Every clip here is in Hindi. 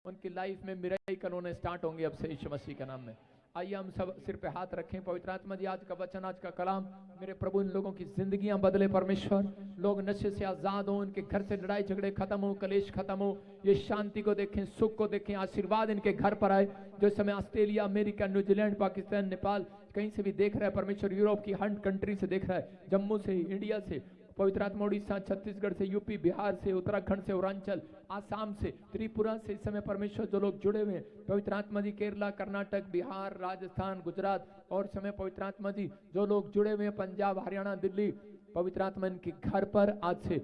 उनकी लाइफ में मिरेकल होने स्टार्ट होंगे अब से यीशु मसीह के नाम में। आइए हम सब सिर पे हाथ रखें। पवित्र आत्मा जी, आज का वचन, आज का कलाम मेरे प्रभु, इन लोगों की जिंदगियां बदले परमेश्वर। लोग नशे से आजाद हो, इनके घर से लड़ाई झगड़े खत्म हो, कलेश खत्म हो, ये शांति को देखें, सुख को देखें, आशीर्वाद इनके घर पर आए। जो इस समय Australia, America, New Zealand, Pakistan, Nepal कहीं से भी देख रहा है परमेश्वर, यूरोप की 100 कंट्री से देख रहा है, जम्मू से, इंडिया से, पवित्र आत्मा उड़ीसा, छत्तीसगढ़ से, यूपी, बिहार से, उत्तराखंड से, अरुणाचल, आसाम से, त्रिपुरा से, इस समय परमेश्वर जो लोग जुड़े हुए हैं, पवित्र आत्मा जी, केरला, कर्नाटक, बिहार, राजस्थान, गुजरात, और समय पवित्र आत्मा जी जो लोग जुड़े हुए हैं, पंजाब, हरियाणा, दिल्ली, पवित्र आत्मा इनके घर पर आज से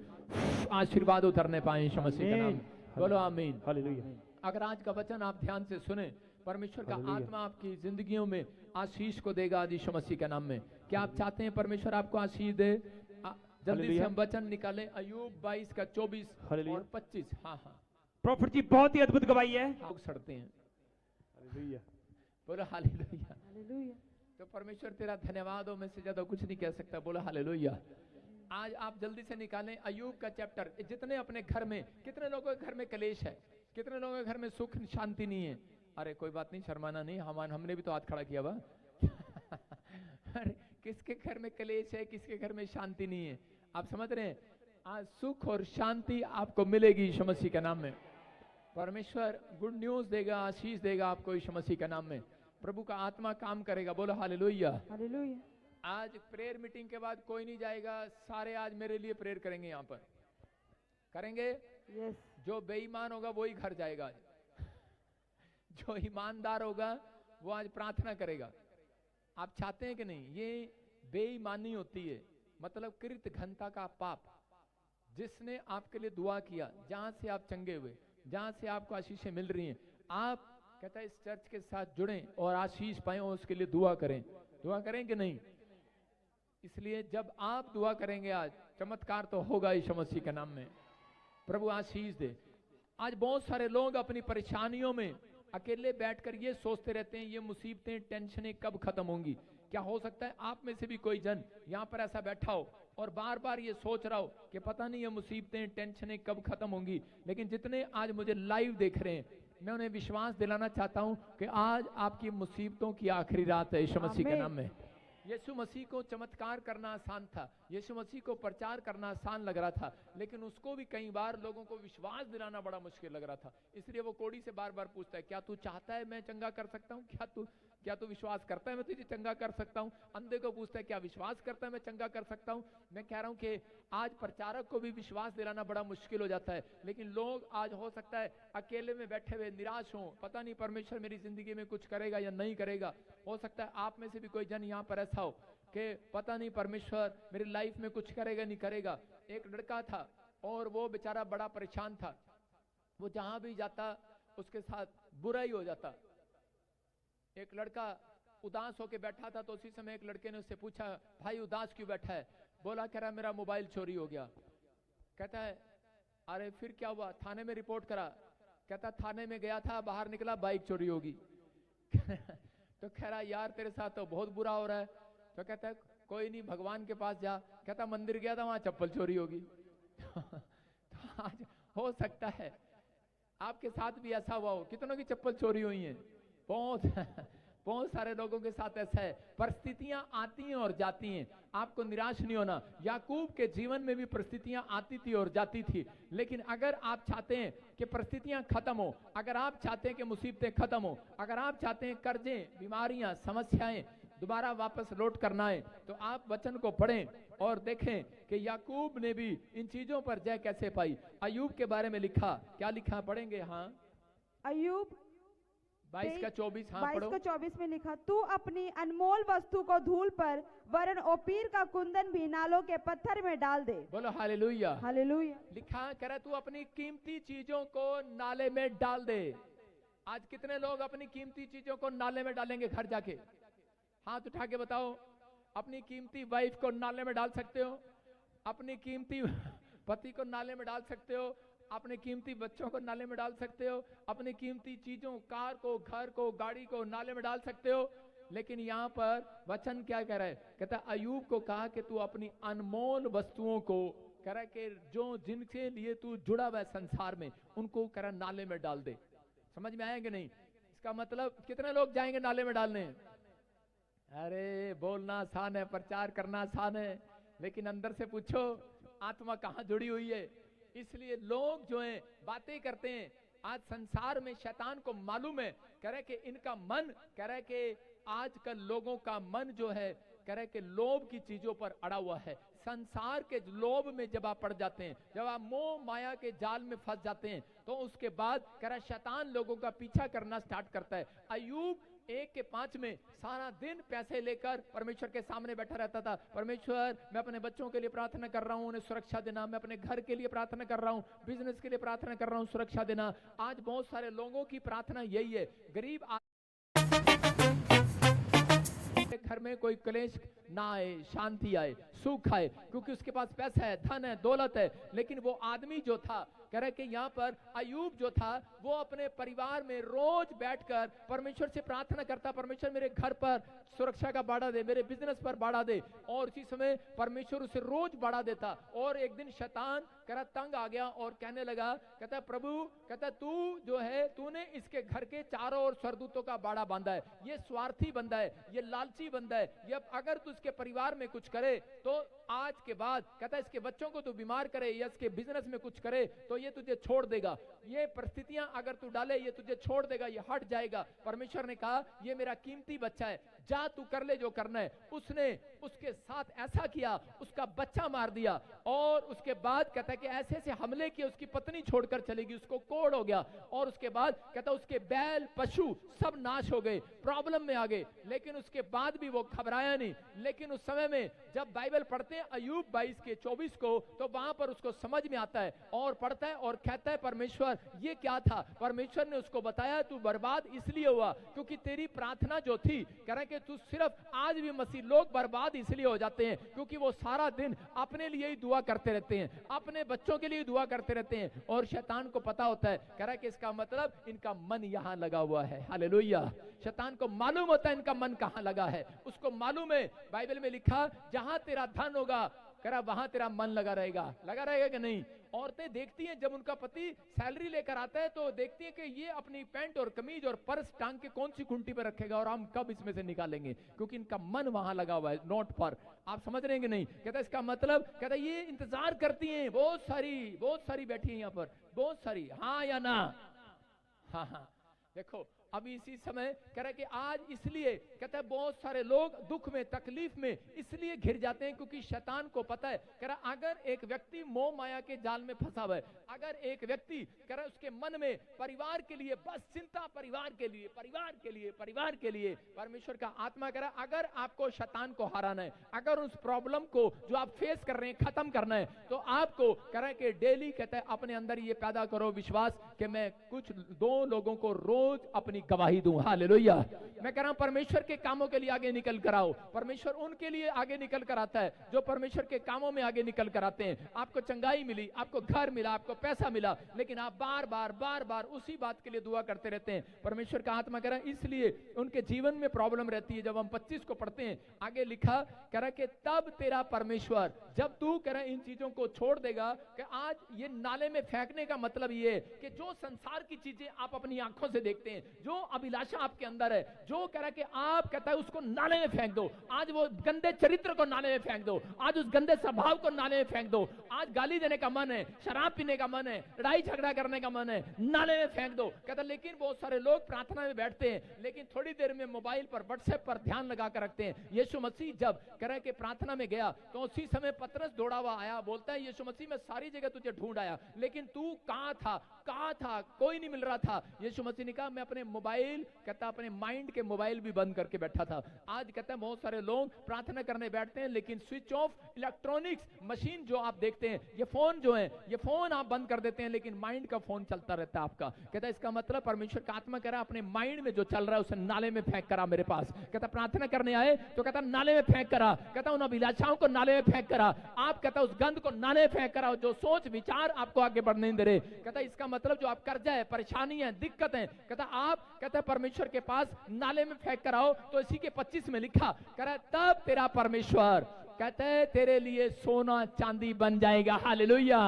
आशीर्वाद उतरने पाए यीशु मसीह के नाम। बोलो आमीन। अगर आज का वचन आप ध्यान से सुने, परमेश्वर का आत्मा आपकी जिंदगियों में आशीष को देगा आज यीशु मसीह के नाम में। क्या आप चाहते हैं परमेश्वर आपको आशीष दे? जल्दी से हम वचन निकालें, अय्यूब 22 का 24 और 25। हाँ हाँ, प्रॉफिट जी बहुत ही अद्भुत गवाही है। लोग सड़ते हैं। हालेलुया, बोलो हालेलुया। तो परमेश्वर तेरा धन्यवाद हो, मैं से ज्यादा कुछ नहीं कह सकता। बोलो हालेलुया। आज आप जल्दी से निकालें अय्यूब का चैप्टर। जितने अपने घर में, कितने लोगों के घर में कलेश है, कितने लोगों के घर में सुख शांति नहीं है? अरे कोई बात नहीं, शर्माना नहीं, हमने भी तो हाथ खड़ा किया हुआ। अरे किसके घर में कलेश है, किसके घर में शांति नहीं है? आप समझ रहे हैं? आज सुख और शांति आपको मिलेगी यीशु मसीह के नाम में। परमेश्वर गुड न्यूज देगा, आशीष देगा आपको यीशु मसीह के नाम में। प्रभु का आत्मा काम करेगा। बोलो हालेलुया। आज प्रेयर मीटिंग के बाद कोई नहीं जाएगा, सारे आज मेरे लिए प्रेयर करेंगे। यहाँ पर करेंगे। जो बेईमान होगा वही घर जाएगा। जो ईमानदार होगा वो आज प्रार्थना करेगा। आप चाहते हैं कि नहीं? ये बेईमानी होती है, मतलब कृत घनता का पाप। जिसने आपके लिए दुआ किया, जहां से आप चंगे हुए, जहां से आपको आशीषें मिल रही हैं, आप कहता है इस चर्च के साथ जुड़ें और आशीष पाएं और उसके लिए दुआ करें। दुआ करें कि नहीं? इसलिए जब आप दुआ करेंगे आज चमत्कार तो होगा यीशु मसीह के नाम में। प्रभु आशीष दे। आज बहुत सारे लोग अपनी परेशानियों में अकेले बैठकर ये सोचते रहते हैं, ये मुसीबतें, टेंशनें कब खत्म होंगी। क्या हो सकता है आप में से भी कोई जन यहाँ पर ऐसा बैठा हो और बार बार ये सोच रहा हो कि पता नहीं ये मुसीबतें, टेंशनें कब खत्म होंगी। लेकिन जितने आज मुझे लाइव देख रहे हैं, मैं उन्हें विश्वास दिलाना चाहता हूं कि आज आपकी मुसीबतों की आखिरी रात है यीशु मसीह के नाम में। यीशु मसीह को चमत्कार करना आसान था, यीशु मसीह को प्रचार करना आसान लग रहा था, लेकिन उसको भी कई बार लोगों को विश्वास दिलाना बड़ा मुश्किल लग रहा था। इसलिए वो कोड़ी से बार बार पूछता है, क्या तू चाहता है मैं चंगा कर सकता हूँ? क्या तू विश्वास करता है मैं तुझे चंगा कर सकता हूँ? अंधे को पूछता है, क्या विश्वास करता है मैं चंगा कर सकता हूँ? मैं कह रहा हूँ कि आज प्रचारक को भी विश्वास दिलाना बड़ा मुश्किल हो जाता है। लेकिन लोग आज हो सकता है अकेले में बैठे हुए निराश हों, पता नहीं परमेश्वर मेरी जिंदगी में कुछ करेगा या नहीं करेगा। हो सकता है आप में से भी कोई जन यहाँ पर ऐसा हो कि पता नहीं परमेश्वर मेरी लाइफ में कुछ करेगा नहीं करेगा। एक लड़का था और वो बेचारा बड़ा परेशान था। वो जहां भी जाता उसके साथ बुरा ही हो जाता। एक लड़का उदास होके बैठा था, तो उसी समय एक लड़के ने उससे पूछा, भाई उदास क्यों बैठा है? बोला, कह रहा मेरा मोबाइल चोरी हो गया। कहता है अरे फिर क्या हुआ? थाने में रिपोर्ट करा। कहता थाने में गया था, बाहर निकला बाइक चोरी होगी। तो कह रहा यार तेरे साथ तो बहुत बुरा हो रहा है। तो कहता है कोई नहीं, भगवान के पास जा। कहता मंदिर गया था, वहां चप्पल चोरी होगी। तो आज हो सकता है आपके साथ भी ऐसा हुआ हो। कितनों की चप्पल चोरी हुई है? बहुत सारे लोगों के साथ ऐसा है। परिस्थितियां आती हैं और जाती हैं, आपको निराश नहीं होना। याकूब के जीवन में भी परिस्थितियां आती थी और जाती थी, लेकिन अगर आप चाहते हैं कि परिस्थितियां खत्म हो, अगर आप चाहते हैं कि मुसीबतें खत्म हो, अगर आप चाहते हैं कर्जे, बीमारियां, समस्याएं दोबारा वापस लौट करना है, तो आप वचन को पढ़ें और देखें कि याकूब ने भी इन चीजों पर जय कैसे पाई। अय्यूब के बारे में लिखा, क्या लिखा? पढ़ेंगे। हाँ, अय्यूब 22 का 24। हाँ 22 का 24 में लिखा, तू अपनी अनमोल वस्तु को धूल पर, वरन ओपीर का कुंदन भी नालों के पत्थर में डाल दे। बोलो हालेलुया। हालेलुया। लिखा कह रहा तू अपनी कीमती चीजों को नाले में डाल दे। आज कितने लोग अपनी कीमती चीजों को नाले में डालेंगे? घर जाके हाथ उठा के बताओ। अपनी कीमती वाइफ को नाले में डाल सकते हो, अपनी कीमती पति को नाले में डाल सकते हो, अपने कीमती बच्चों को नाले में डाल सकते हो, अपनी कीमती चीजों, कार को, घर को, गाड़ी को नाले में डाल सकते हो। लेकिन यहाँ पर वचन क्या कह रहा है? कहता अय्यूब को कहा कि तू अपनी अनमोल वस्तुओं को, कह रहा है कि जो जिनके लिए तू जुड़ा हुआ है संसार में, उनको कह रहा नाले में डाल दे। समझ में आया कि नहीं? इसका मतलब कितने लोग जाएंगे नाले में डालने? अरे बोलना आसान है, प्रचार करना आसान है, लेकिन अंदर से पूछो आत्मा कहाँ जुड़ी हुई है। इसलिए लोग जो हैं बातें करते हैं। आज संसार में शैतान को मालूम है, कह रहे कि इनका मन, कह रहे कि आजकल लोगों का मन जो है, कह रहे कि लोभ की चीजों पर अड़ा हुआ है। संसार के लोभ में जब आप पड़ जाते हैं, जब आप मोह माया के जाल में फंस जाते हैं, तो उसके बाद कह रहा शैतान लोगों का पीछा करना स्टार्ट करता है। अय्यूब 1:5 में सारा दिन पैसे लेकर परमेश्वर के सामने बैठा रहता था। परमेश्वर, मैं अपने बच्चों के लिए प्रार्थना कर रहा हूँ, उन्हें सुरक्षा देना। मैं अपने घर के लिए प्रार्थना कर रहा हूँ, बिजनेस के लिए प्रार्थना कर रहा हूँ, सुरक्षा देना। आज बहुत सारे लोगों की प्रार्थना यही है। गरीब घर में कोई क्लेश ना आए, शांति आए, सुख आए, क्योंकि उसके पास पैसा है, धन है, दौलत है। लेकिन वो आदमी जो था, कह रहे कि यहाँ पर अय्यूब जो था, वो अपने परिवार में रोज बैठकर परमेश्वर से प्रार्थना करता, परमेश्वर मेरे घर पर सुरक्षा का बाड़ा दे, मेरे बिजनेस पर बाड़ा दे। और उसी समय परमेश्वर उसे रोज बाड़ा देता। और एक दिन शैतान कह रहा तंग आ गया और कहने लगा, कहता प्रभु, कहता तू जो है, तूने इसके घर के चारों ओर स्वर्गदूतों का बाड़ा बांधा है, ये स्वार्थी बंदा है, ये लालची बंदा है, ये अगर तू इसके परिवार में कुछ करे तो आज के बाद, कहता इसके बच्चों को तू बीमार करे या इसके बिजनेस में कुछ करे तो ये तुझे छोड़ देगा। ये परिस्थितियां अगर तू डाले, ये तुझे छोड़ देगा, ये हट जाएगा। परमेश्वर ने कहा ये मेरा कीमती बच्चा है, जा तू कर ले जो करना है। उसने उसके साथ ऐसा किया, उसका बच्चा मार दिया। और उसके बाद कहता है कि ऐसे ऐसे हमले किए, उसकी पत्नी छोड़कर चलेगी, उसको कोढ़ हो गया। और उसके बाद कहता उसके बैल पशु सब नाश हो गए, प्रॉब्लम में आ गए। लेकिन उसके बाद भी वो घबराया नहीं। लेकिन उस समय में जब बाइबल पढ़ते हैं अय्यूब 22:24 को, तो वहां पर उसको समझ में आता है और पढ़ता है और कहता है परमेश्वर ये क्या था? परमेश्वर ने उसको बताया तू बर्बाद इसलिए हुआ क्योंकि तेरी प्रार्थना जो थी, कह रहे कि तू सिर्फ, आज भी मसीह लोग बर्बाद इसलिए हो जाते हैं क्योंकि वो सारा दिन अपने लिए ही दुआ करते रहते हैं, अपने बच्चों के लिए दुआ करते रहते हैं। और शैतान को पता होता है, कह रहा है कि इसका मतलब इनका मन यहां लगा हुआ है। हालेलुया। शैतान को मालूम होता है इनका मन कहां लगा है। उसको मालूम है, बाइबल में लिखा जहां तेरा धन होगा, कह रहा वहां तेरा मन लगा रहेगा। लगा रहेगा कि नहीं? औरतें देखती हैं जब उनका पति सैलरी लेकर आता है तो देखती हैं कि ये अपनी पैंट और कमीज और पर्स टांग के कौन सी कुंटी पर रखेगा और हम कब इसमें से निकालेंगे, क्योंकि इनका मन वहां लगा हुआ है, नोट पर। आप समझ रहे हैं कि नहीं? कहता इसका मतलब, कहता ये इंतजार करती हैं, बहुत सारी बैठी है यहाँ पर, बहुत सारी, हाँ या ना? हाँ। देखो अभी इसी समय कह रहे कि आज इसलिए कहता है बहुत सारे लोग दुख में, तकलीफ में इसलिए घिर जाते हैं क्योंकि शैतान को पता है, कह रहा अगर एक व्यक्ति मोह माया के जाल में फंसा हुआ है, अगर एक व्यक्ति कह रहा उसके मन में परिवार के लिए बस चिंता, परिवार के लिए, परमेश्वर का आत्मा कह रहा अगर आपको शैतान को हराना है, अगर उस प्रॉब्लम को जो आप फेस कर रहे हैं खत्म करना है, तो आपको कह रहा है कि डेली कहता है अपने अंदर ये पैदा करो विश्वास कि मैं कुछ 2 लोगों को रोज अपनी गवाही दूं। हालेलुया। मैं कह रहा हूं परमेश्वर के कामों के लिए आगे निकल कर आओ। परमेश्वर उनके लिए आगे निकल कर आता है जो परमेश्वर के कामों में आगे निकल कर आते हैं। आपको चंगाई मिली, आपको घर मिला, आपको पैसा मिला, लेकिन आप बार बार उसी बात के लिए दुआ करते रहते हैं। परमेश्वर का आत्मा कह रहा है इसलिए उनके जीवन में प्रॉब्लम रहती है। जब हम 25 को पढ़ते हैं, आगे लिखा कह रहा कि तब तेरा परमेश्वर, जब तू कह रहा इन चीजों को छोड़ देगा, कि आज ये नाले में फेंकने का मतलब ये है कि जो संसार की चीजें आप अपनी आंखों से देखते हैं, जो अभिलाषा आपके अंदर है, जो कह रहा है कि आप कहता है उसको नाले में फेंक दो। आज वो गंदे चरित्र को नाले में फेंक दो, आज उस गंदे स्वभाव को नाले में फेंक दो। आज गाली देने का मन है, शराब पीने का मन है, लड़ाई झगड़ा करने का मन है, नाले में फेंक दो। कहता लेकिन बहुत सारे लोग प्रार्थना में बैठते हैं लेकिन थोड़ी देर में मोबाइल पर, व्हाट्सएप पर ध्यान लगा कर रखते हैं। यीशु मसीह जब कह रहा है कि प्रार्थना में गया तो उसी समय पतरस दौड़ा हुआ आया, बोलता है यीशु मसीह मैं सारी जगह तुझे ढूंढ आया, लेकिन तू कहां था, कोई नहीं मिल रहा था। यीशु मसीह ने कहा मैं अपने मोबाइल, कहता अपने माइंड के मोबाइल भी बंद करके बैठा था। आज कहता है बहुत सारे लोग प्रार्थना करने बैठते हैं लेकिन स्विच ऑफ इलेक्ट्रॉनिक्स मशीन जो आप देखते हैं, ये फोन जो है, ये फोन आप बंद कर देते हैं लेकिन माइंड का फोन चलता रहता है आपका। कहता है इसका मतलब परमेश्वर का आत्मा कह रहा अपने माइंड में जो चल रहा है उसे नाले में फेंक करा मेरे पास। कहता प्रार्थना करने आए तो कहता नाले में फेंक करा, कहता उन अभिलाषाओं को नाले में फेंक करा, आप कहता उस गंध को नाले में फेंक करा जो सोच विचार आपको आगे बढ़ने नहीं दे रहे। कहता इसका मतलब जो आप कर्जा है, परेशानी है, दिक्कत है, कहता आप कहता परमेश्वर के पास नाले में फेंक कर आओ। तो इसी के 25 में लिखा कह रहा तब तेरा परमेश्वर कहता है तेरे लिए सोना चांदी बन जाएगा। हालेलुया।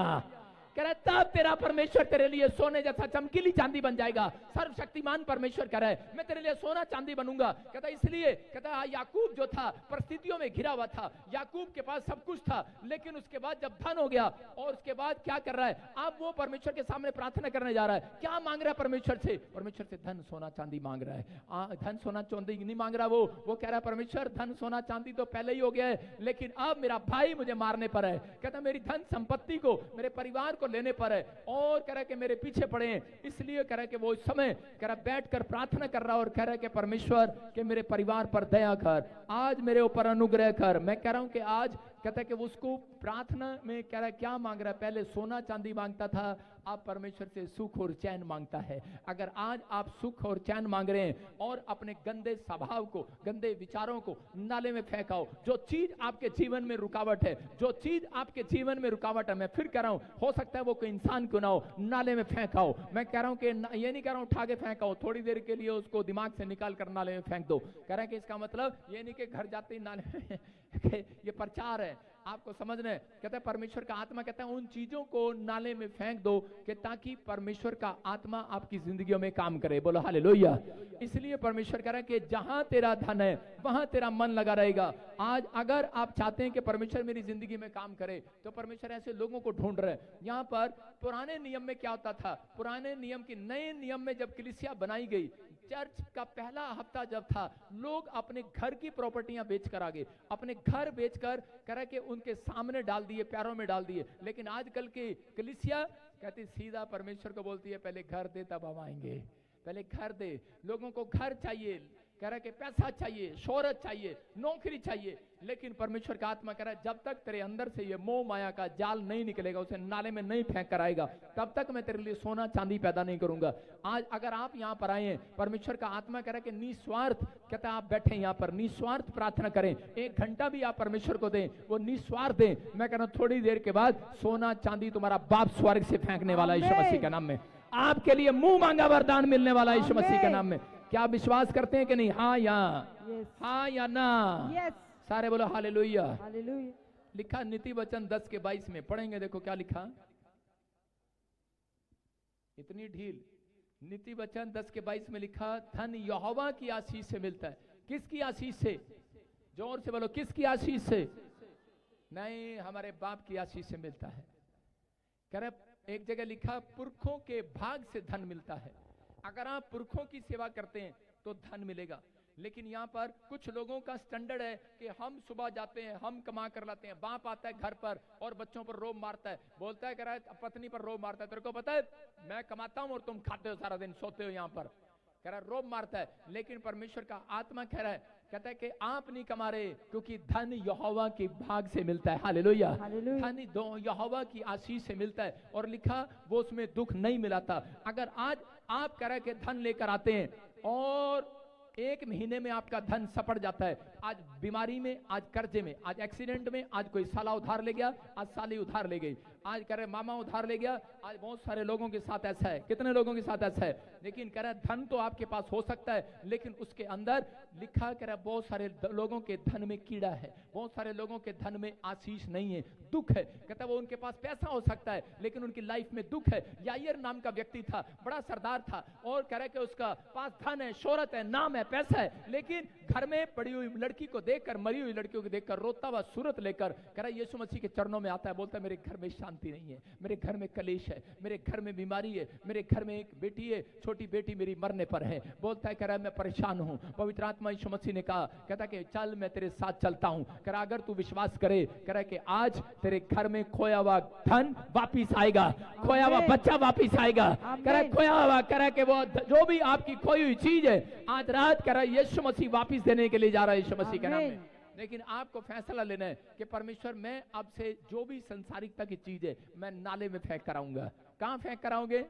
कह रहा है तब तेरा परमेश्वर तेरे लिए सोने जैसा चमकीली चांदी बन जाएगा। सर्वशक्तिमान परमेश्वर कह रहा है मैं तेरे लिए सोना चांदी बनूंगा। कहता इसलिए कहता याकूब जो था परिस्थितियों में घिरा हुआ था, याकूब के पास सब कुछ था, लेकिन उसके बाद जब धन हो गया और उसके बाद क्या कर रहा है, अब वो परमेश्वर के सामने प्रार्थना करने जा रहा है। क्या मांग रहा है परमेश्वर से? परमेश्वर से धन सोना चांदी मांग रहा है। धन सोना चांदी नहीं मांग रहा, वो कह रहा है परमेश्वर धन सोना चांदी तो पहले ही हो गया है, लेकिन अब मेरा भाई मुझे मारने पर है। कहता मेरी धन संपत्ति को मेरे परिवार को लेने पर है और कह रहा है कि मेरे पीछे पड़े हैं। इसलिए कह रहा है कि वो इस समय कह रहा बैठ कर प्रार्थना कर रहा है और कह रहा है कि परमेश्वर के मेरे परिवार पर दया कर, आज मेरे ऊपर अनुग्रह कर। मैं कह रहा हूं कि आज कहता है कि उसको प्रार्थना में कह रहा है क्या मांग रहा है, पहले सोना चांदी मांगता था, अब परमेश्वर से सुख और चैन मांगता है। अगर आज आप सुख और चैन मांग रहे हैं और अपने गंदे स्वभाव को, गंदे विचारों को नाले में फेंकाओ, जो चीज आपके जीवन में रुकावट है, जो चीज आपके जीवन में रुकावट है, मैं फिर कह रहा हूं हो सकता है वो कोई इंसान क्यों ना हो, नाले में फेंकाओ। मैं कह रहा हूं कि ये नहीं कह रहा हूं उठा के फेंकाओ, थोड़ी देर के लिए उसको दिमाग से निकाल कर नाले में फेंक दो। कह रहा है कि इसका मतलब ये नहीं कि घर जाते ही नाले में ये प्रचार है, आपको समझना है। कहता है परमेश्वर का आत्मा कहता है उन चीजों को नाले में फेंक दो कि ताकि परमेश्वर का आत्मा आपकी जिंदगियों में काम करे। बोलो हालेलुया। इसलिए परमेश्वर कह रहा है कि जहां तेरा धन है वहां तेरा मन लगा रहेगा। आज अगर आप चाहते हैं कि परमेश्वर मेरी जिंदगी में काम करे तो परमेश्वर ऐसे लोगों को ढूंढ रहे हैं। यहाँ पर पुराने नियम में क्या होता था, पुराने नियम की नए नियम में जब कलीसिया बनाई गई, चर्च का पहला हफ्ता जब था, लोग अपने घर की प्रॉपर्टियां बेचकर आ गए, अपने घर बेचकर कह के उनके सामने डाल दिए, पैरों में डाल दिए। लेकिन आजकल की कलीसिया कहती सीधा परमेश्वर को बोलती है पहले घर दे तब हम आएंगे, पहले घर दे। लोगों को घर चाहिए, कह रहा कि पैसा चाहिए, शोहरत चाहिए, नौकरी चाहिए, लेकिन परमेश्वर का आत्मा कह रहा है जब तक तेरे अंदर से ये मोह माया का जाल नहीं निकलेगा, उसे नाले में नहीं फेंक कर आएगा, तब तक मैं तेरे लिए सोना चांदी पैदा नहीं करूंगा। आज अगर आप यहाँ पर आए हैं, परमेश्वर का आत्मा कह रहा है कि निस्वार्थ, कहता है आप बैठे यहाँ पर निस्वार्थ प्रार्थना करें, 1 घंटा भी आप परमेश्वर को दें, वो निस्वार्थ दें। मैं कह रहा हूँ थोड़ी देर के बाद सोना चांदी तुम्हारा बाप स्वर्ग से फेंकने वाला है यीशु मसीह के नाम में। आपके लिए मुंह मांगा वरदान मिलने वाला है यीशु मसीह के नाम में। क्या आप विश्वास करते हैं कि नहीं? हाँ या हाँ या ना? सारे बोलो हालेलुया। लिखा नीति वचन 10:22 में, पढ़ेंगे, देखो क्या लिखा, इतनी ढील। नीति वचन 10:22 में लिखा धन यहोवा की आशीष से मिलता है। किसकी आशीष से? जोर से बोलो, किसकी आशीष से? नहीं, हमारे बाप की आशीष से मिलता है। कह रहे एक जगह लिखा पुरखों के भाग से धन मिलता है। अगर आप पुरखों की सेवा करते हैं तो धन मिलेगा। लेकिन यहाँ पर कुछ लोगों का स्टैंडर्ड है कि हम सुबह जाते हैं, हम कमा कर लाते हैं, बाप आता है घर पर और बच्चों पर रोब मारता है, बोलता है कह रहा है पत्नी पर रोब मारता है, तेरे को पता है मैं कमाता हूं और तुम खाते हो सारा दिन, सोते हो यहाँ पर, कह रहा है रोब मारता है। लेकिन परमेश्वर का आत्मा कह रहा है, कहता है कि आप नहीं कमा रहे क्योंकि धन यहोवा के भाग से मिलता है। हालेलुया। धन यहोवा की आशीष से मिलता है और लिखा वो उसमें दुख नहीं मिलाता। अगर आज आप कह रहे कि धन लेकर आते हैं और 1 महीने में आपका धन सपट जाता है, आज बीमारी में, आज कर्जे में, आज एक्सीडेंट में, आज कोई साला उधार ले गया, आज साली उधार ले गई, आज कह रहे मामा उधार ले गया, आज बहुत सारे लोगों के साथ ऐसा है। कितने लोगों के साथ ऐसा है? लेकिन कह रहा है धन तो आपके पास हो सकता है, लेकिन उसके अंदर लिखा कह रहा है बहुत सारे लोगों के धन में कीड़ा है, बहुत सारे लोगों के धन में आशीष नहीं है, दुख है। कहता है वो उनके पास पैसा हो सकता है लेकिन उनकी लाइफ में दुख है। यायर नाम का व्यक्ति था, बड़ा सरदार था और कह रहा है कि उसका पास धन है, शोहरत है, नाम है, पैसा है, लेकिन घर में पड़ी हुई लड़की को देखकर, मरी हुई लड़कियों को देखकर रोता हुआ सूरत लेकर कह रहा है यीशु मसीह के चरणों में आता है, बोलता है मेरे घर में शांति नहीं है, मेरे घर में कलेश है, मेरे घर में बीमारी है, मेरे घर में एक बेटी है, छोटी बेटी मेरी मरने पर है, बोलता है कह रहा है मैं परेशान हूं। पवित्र आत्मा यीशु मसीह ने कहा, कहता है कि चल मैं तेरे साथ चलता हूं। कह रहा अगर तू विश्वास करे, कह रहा है कि आज तेरे घर में खोया हुआ धन वापिस आएगा, खोया हुआ बच्चा वापिस आएगा, कह रहा है खोया हुआ, कह रहा है कि वो जो भी आपकी खोई हुई चीज है आज रात कह रहा है यीशु मसीह वापिस देने के लिए जा रहा है यीशु मसीह के नाम में। लेकिन आपको फैसला लेना है कि परमेश्वर मैं अब से जो भी संसारिकता की चीज है मैं नाले में फेंक कराऊंगा। कहां फेंक कराओगे?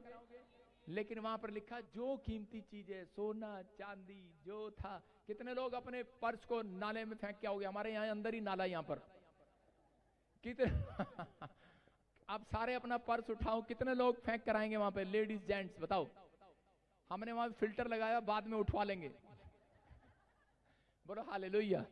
लेकिन वहां पर लिखा जो कीमती चीज है, सोना चांदी जो था। कितने लोग अपने पर्स को नाले में फेंक के आओगे? हमारे यहाँ अंदर ही नाला, यहाँ पर कितने आप सारे अपना पर्स उठाओ, कितने लोग फेंक कर आएंगे वहां पे? लेडीज जेंट्स बताओ। हमने वहां फिल्टर लगाया, बाद में उठवा लेंगे। बोलो हालेलुया।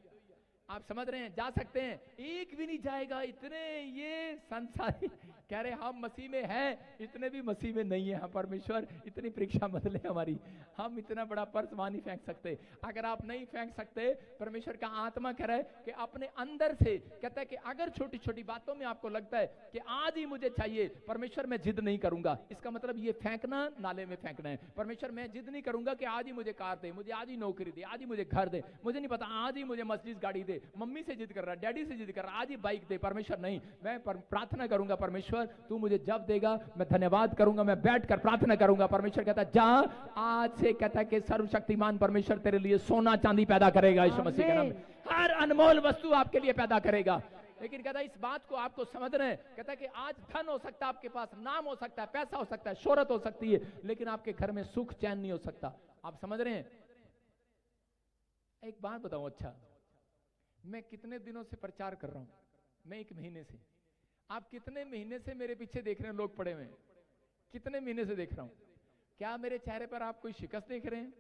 आप समझ रहे हैं? जा सकते हैं, एक भी नहीं जाएगा। इतने ये संसारी कह रहे हम मसीह में हैं, इतने भी मसीह में नहीं है। हम परमेश्वर इतनी परीक्षा मत ले हमारी, हम इतना बड़ा पर्स वहां नहीं फेंक सकते। अगर आप नहीं फेंक सकते, परमेश्वर का आत्मा कह रहा है कि अपने अंदर से कहता है कि अगर छोटी छोटी बातों में आपको लगता है कि आज ही मुझे चाहिए, परमेश्वर मैं जिद नहीं करूंगा। इसका मतलब ये फेंकना, नाले में फेंकना है। परमेश्वर मैं जिद नहीं करूंगा कि आज ही मुझे कार दे, मुझे आज ही नौकरी दे, आज ही मुझे घर दे, मुझे नहीं पता आज ही मुझे मर्सिडीज गाड़ी दे। मम्मी से जिद कर रहा, डैडी से जिद कर रहा, आज ही बाइक दे। परमेश्वर नहीं, मैं प्रार्थना करूंगा, परमेश्वर तू मुझे जब देगा मैं धन्यवाद करूंगा, मैं बैठकर प्रार्थना करूंगा। परमेश्वर कहता है जा, आज से कहता है कि सर्वशक्तिमान परमेश्वर तेरे लिए सोना चांदी पैदा करेगा यीशु मसीह के नाम में। हर अनमोल वस्तु आपके लिए पैदा करेगा। लेकिन कहता है इस बात को आपको समझना है। कहता है कि आज धन हो सकता है आपके पास, नाम हो सकता है, पैसा हो सकता है, शोहरत हो सकती है, लेकिन आपके घर में सुख चैन नहीं हो सकता। आप समझ रहे हैं? एक बात बताऊं, अच्छा मैं कितने दिनों से प्रचार कर रहा हूं? मैं 1 महीने से। आप कितने महीने से मेरे पीछे देख रहे हैं? लोग पड़े हुए हैं, कितने महीने से देख रहा हूं? क्या मेरे चेहरे पर आप कोई शिकस्त देख रहे हैं?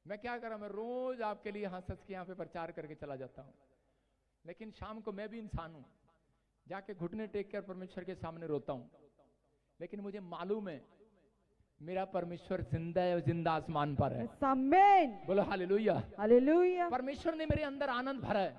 मैं क्या कर रहा हूं? मैं रोज आपके लिए हंस हंस के यहाँ पे प्रचार करके चला जाता हूं, लेकिन शाम को मैं भी इंसान हूं, जाके घुटने टेक कर परमेश्वर के सामने रोता हूं। लेकिन मुझे मालूम है मेरा परमेश्वर जिंदा है, जिंदा आसमान पर है। आमीन। बोलो हालेलुया। हालेलुया। परमेश्वर ने मेरे अंदर आनंद भरा है।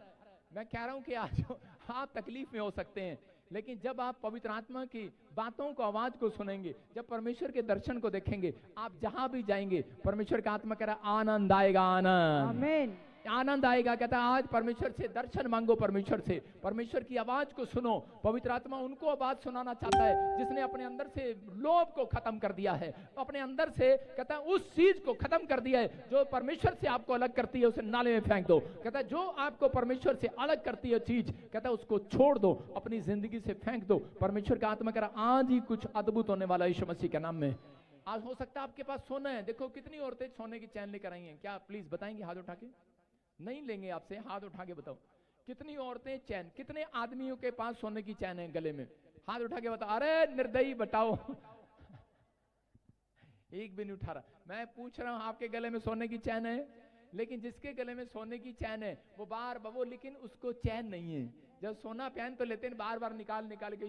मैं कह रहा हूं कि आज आप तकलीफ में हो सकते हैं, लेकिन जब आप पवित्र आत्मा की बातों को, आवाज को सुनेंगे, जब परमेश्वर के दर्शन को देखेंगे, आप जहां भी जाएंगे परमेश्वर का आत्मा कह रहा है आनंद आएगा, आनंद, आमीन, आनंद आएगा। कहता है आज परमेश्वर से दर्शन मांगो, परमेश्वर से, परमेश्वर की आवाज को सुनो। पवित्र आत्मा उनको आवाज सुनाना चाहता है जिसने अपने अंदर से लोभ को खत्म कर दिया है, अपने अंदर से कहता है उस चीज को खत्म कर दिया है जो परमेश्वर से आपको अलग करती है, उसे नाले में फेंक दो। कहता है जो आपको परमेश्वर से अलग करती है चीज, कहता है उसको छोड़ दो, अपनी जिंदगी से फेंक दो। परमेश्वर का आत्मा कह रहा आज ही कुछ अद्भुत होने वाला यीशु मसीह के नाम में। आज हो सकता है आपके पास सोना है। देखो कितनी औरतें सोने की चैन लेकर आई हैं, क्या प्लीज बताएंगे? हाथ उठा के नहीं लेंगे आपसे, हाथ उठा के बताओ कितनी औरतें चैन, कितने आदमियों के पास सोने की चैन है गले में? हाथ उठा के बताओ। अरे निर्दयी बताओ एक भी नहीं उठा रहा। मैं पूछ रहा हूं आपके गले में सोने की चैन है? लेकिन जिसके गले में सोने की चैन है वो बार वो, लेकिन उसको चैन नहीं है। जब सोना पहन तो लेते हैं, बार बार निकाल निकाल के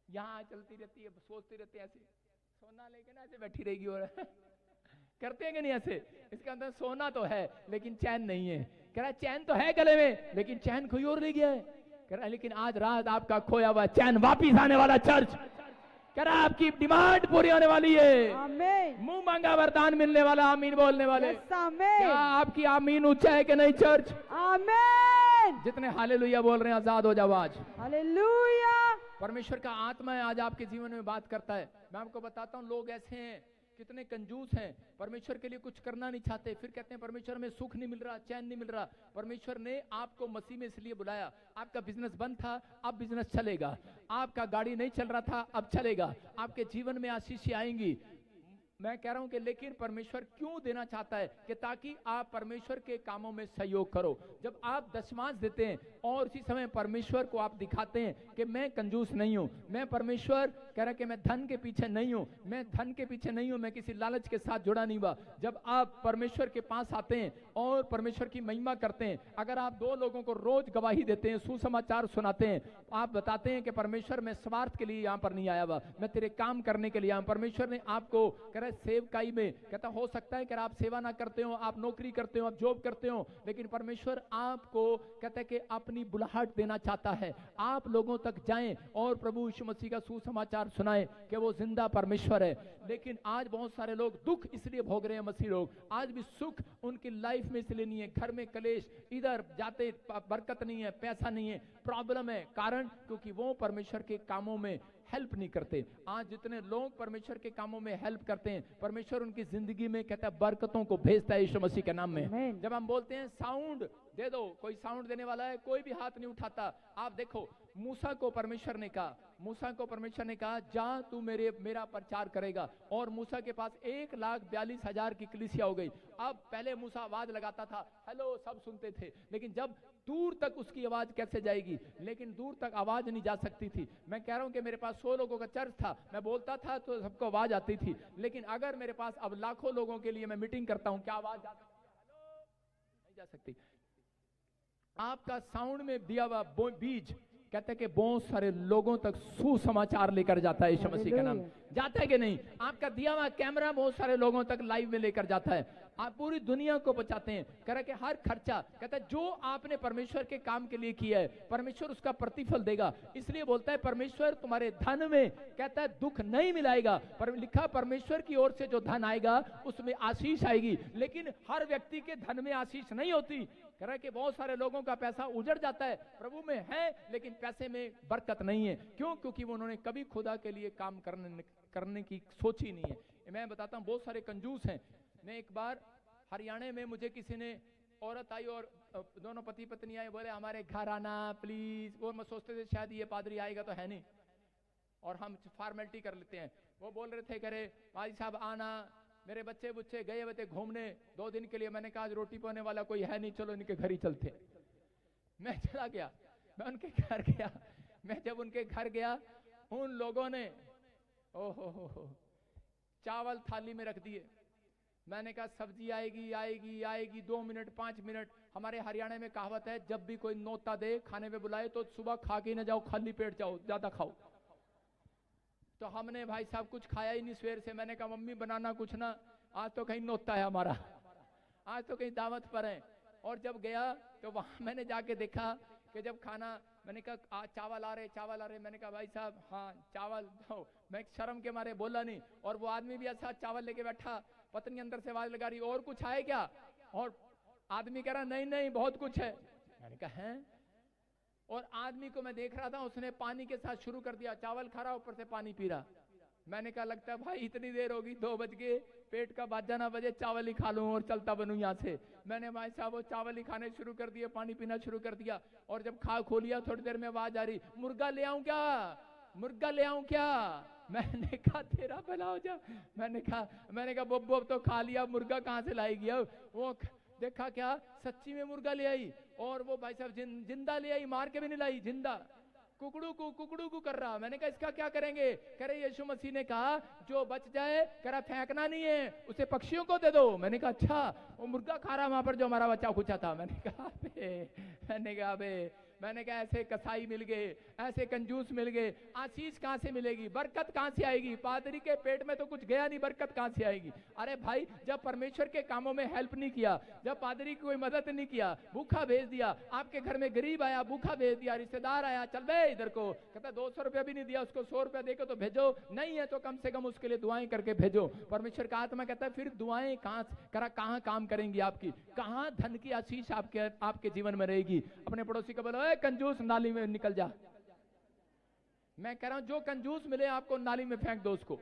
यहाँ चलती रहती है, सोचती रहती है, ऐसे सोना लेके ना ऐसे बैठी रहेगी और करते हैं कि नहीं ऐसे? इसके अंदर सोना तो है लेकिन चैन नहीं है। कह रहा चैन तो है गले में लेकिन चैन कोई और ले गया है। कह रहा लेकिन आज रात आपका खोया हुआ चैन वापिस आने वाला चर्च। कह रहा आपकी डिमांड पूरी होने वाली है। आमीन। मुंह मांगा वरदान मिलने वाला, आमीन बोलने वाले। क्या आपकी आमीन ऊंचा है कि नहीं चर्च? आमीन। जितने हालेलुया बोल रहे हैं आजाद हो जाओ आज। हालेलुया। परमेश्वर का आत्मा है आज आपके जीवन में बात करता है। मैं आपको बताता हूं लोग ऐसे हैं, कितने कंजूस हैं, परमेश्वर के लिए कुछ करना नहीं चाहते, फिर कहते हैं परमेश्वर में सुख नहीं मिल रहा, चैन नहीं मिल रहा। परमेश्वर ने आपको मसीह में इसलिए बुलाया। आपका बिजनेस बंद था, अब बिजनेस चलेगा। आपका गाड़ी नहीं चल रहा था, अब चलेगा। आपके जीवन में आशीषें आएंगी। मैं कह रहा हूं कि लेकिन परमेश्वर क्यों देना चाहता है कि ताकि आप परमेश्वर के कामों में सहयोग करो। जब आप दशमांश देते हैं और उसी समय परमेश्वर को आप दिखाते हैं कि मैं कंजूस नहीं हूं, मैं परमेश्वर कह रहा कि मैं धन के पीछे नहीं हूं, मैं धन के पीछे नहीं हूं, मैं किसी लालच के साथ जुड़ा नहीं हुआ। जब आप परमेश्वर के पास आते हैं और परमेश्वर की महिमा करते हैं, अगर आप 2 लोगों को रोज गवाही देते हैं, सुसमाचार सुनाते हैं, आप बताते हैं कि परमेश्वर मैं स्वार्थ के लिए यहाँ पर नहीं आया हुआ, मैं तेरे काम करने के लिए आया। परमेश्वर ने आपको कह रहा सेवकाई में, कहता हो सकता है कि आप सेवा ना करते हो, आप नौकरी करते हो, आप जॉब करते हो, लेकिन परमेश्वर आपको कहता है कि अपनी बुलाहट देना चाहता है। आप लोगों तक जाएं और प्रभु यीशु मसीह का सुसमाचार सुनाएं कि वो जिंदा परमेश्वर है। लेकिन आज बहुत सारे लोग दुख इसलिए भोग रहे हैं, मसीह लोग आज भी सुख उनकी लाइफ में इसलिए नहीं है। घर में कलेश, इधर जाते बरकत नहीं है, पैसा नहीं है, प्रॉब्लम है। कारण क्योंकि वो परमेश्वर के कामों में हेल्प नहीं करते। आज जितने लोग परमेश्वर के कामों में हेल्प करते हैं, परमेश्वर उनकी जिंदगी में कहता है बरकतों को भेजता है यीशु मसीह के नाम में। जब हम बोलते हैं साउंड दे दो, कोई साउंड देने वाला है, कोई भी हाथ नहीं उठाता। आप देखो मूसा को परमेश्वर ने कहा, मूसा को परमेश्वर ने कहा जा तू मेरा प्रचार करेगा, और मूसा के पास 1,42,000 की कलीसिया हो गई। अब पहले मूसा आवाज लगाता था, हेलो, सब सुनते थे, लेकिन जब दूर तक उसकी आवाज कैसे जाएगी, लेकिन दूर तक आवाज नहीं जा सकती थी। मैं कह रहा हूं कि मेरे पास 100 लोगों का चर्च था, मैं बोलता था तो सबको आवाज आती थी, लेकिन अगर मेरे पास अब लाखों लोगों के लिए मैं मीटिंग करता हूं, क्या आवाज जा सकती है? हेलो, नहीं जा सकती। आपका साउंड में दिया हुआ बीज कहते हैं कि बहुत सारे लोगों तक सुसमाचार लेकर जाता है, यीशु मसीह का नाम। जाता है कि नहीं? आपका दिया हुआ कैमरा बहुत सारे लोगों तक लाइव में लेकर जाता है, आप पूरी दुनिया को बचाते हैं। कह रहा कि हर खर्चा, कहता है जो आपने परमेश्वर के काम के लिए किया है परमेश्वर उसका प्रतिफल देगा। इसलिए बोलता है परमेश्वर तुम्हारे धन में, कहता है दुख नहीं मिलाएगा, पर लिखा परमेश्वर की ओर से जो धन आएगा उसमें आशीष आएगी। लेकिन हर व्यक्ति के धन में आशीष नहीं होती। कह रहा है कि बहुत सारे लोगों का पैसा उजड़ जाता है, प्रभु में है लेकिन पैसे में बरकत नहीं है। क्यों? क्योंकि वो उन्होंने कभी खुदा के लिए काम करने की सोची नहीं है। मैं बताता हूँ बहुत सारे कंजूस हैं। मैं एक बार हरियाणा में, मुझे किसी ने औरत आई और दोनों पति पत्नी आए, बोले हमारे घर आना प्लीज। वो मैं सोचते थे शायद ये पादरी आएगा तो है नहीं, और हम फॉर्मेलिटी कर लेते हैं। वो बोल रहे थे करे भाई साहब आना, मेरे बच्चे बुच्चे गए हुए थे घूमने 2 दिन के लिए। मैंने कहा आज रोटी पाने वाला कोई है नहीं, चलो इनके घर ही चलते। मैं चला गया, मैं उनके घर गया। मैं जब उनके घर गया, उन लोगों ने ओहो चावल थाली में रख दिए। मैंने कहा सब्जी आएगी आएगी आएगी, 2 मिनट 5 मिनट। हमारे हरियाणा में कहावत है जब भी कोई नौता दे खाने में बुलाए तो सुबह खा के न जाओ, खाली पेट जाओ, ज्यादा खाओ। तो हमने भाई साहब कुछ खाया ही नहीं सवेर से। मैंने कहा मम्मी बनाना कुछ ना, आज तो कहीं नौता है हमारा, आज तो कहीं दावत पर है। और जब गया तो वहां मैंने जाके देखा कि जब खाना, मैंने कहा चावल आ रहे चावल आ रहे। मैंने कहा भाई साहब हाँ चावल दो। मैं शर्म के मारे बोला नहीं, और वो आदमी भी ऐसा चावल लेके बैठा। पत्नी अंदर से आवाज लगा रही और कुछ है क्या, और आदमी कह रहा नहीं नहीं बहुत कुछ है। मैंने कहा है, और आदमी को मैं देख रहा था उसने पानी के साथ शुरू कर दिया, चावल खा रहा ऊपर से पानी पी रहा। मैंने कहा लगता है भाई इतनी देर होगी, 2 बज गए, पेट का बाजा ना बजे, चावल ही खा लूं और चलता बनूं यहाँ से। मैंने भाई साहब वो चावल ही खाने शुरू कर दिए, पानी पीना शुरू कर दिया। और जब खा खो लिया थोड़ी देर में आवाज आ रही मुर्गा ले आऊं क्या, मुर्गा ले आऊं क्या। मैंने कहा तेरा भला हो जा। मैंने कहा बोब तो खा लिया, मुर्गा कहाँ से लाएगी अब। वो देखा क्या सच्ची में मुर्गा ले आई, और वो भाई साहब जिंदा ले आई, मार के भी नहीं लाई, जिंदा कुकड़ू को कर रहा। मैंने कहा इसका क्या करेंगे? कह रहे यीशु मसीह ने कहा जो बच जाए कह रहा फेंकना नहीं है, उसे पक्षियों को दे दो। मैंने कहा अच्छा, वो मुर्गा खा रहा वहां पर जो हमारा बच्चा खुचा था। मैंने कहा ऐसे कसाई मिल गए, ऐसे कंजूस मिल गए, आशीष कहां से मिलेगी, बरकत कहां से आएगी? पादरी के पेट में तो कुछ गया नहीं, बरकत कहां से आएगी? अरे भाई जब परमेश्वर के कामों में हेल्प नहीं किया, जब पादरी की कोई मदद नहीं किया, भूखा भेज दिया, आपके घर में गरीब आया भूखा भेज दिया, रिश्तेदार आया चल बे इधर को, कहता 200 रुपया भी नहीं दिया उसको, 100 रुपया देकर तो भेजो, नहीं है तो कम से कम उसके लिए दुआएं करके भेजो। परमेश्वर का आत्मा कहता है फिर दुआएं कहां काम करेंगी आपकी, कहां धन की आशीष आपके जीवन में रहेगी। अपने पड़ोसी को बोलो कंजूस नाली में निकल जा। मैं कह रहा हूं जो कंजूस मिले आपको नाली में फेंक दो उसको।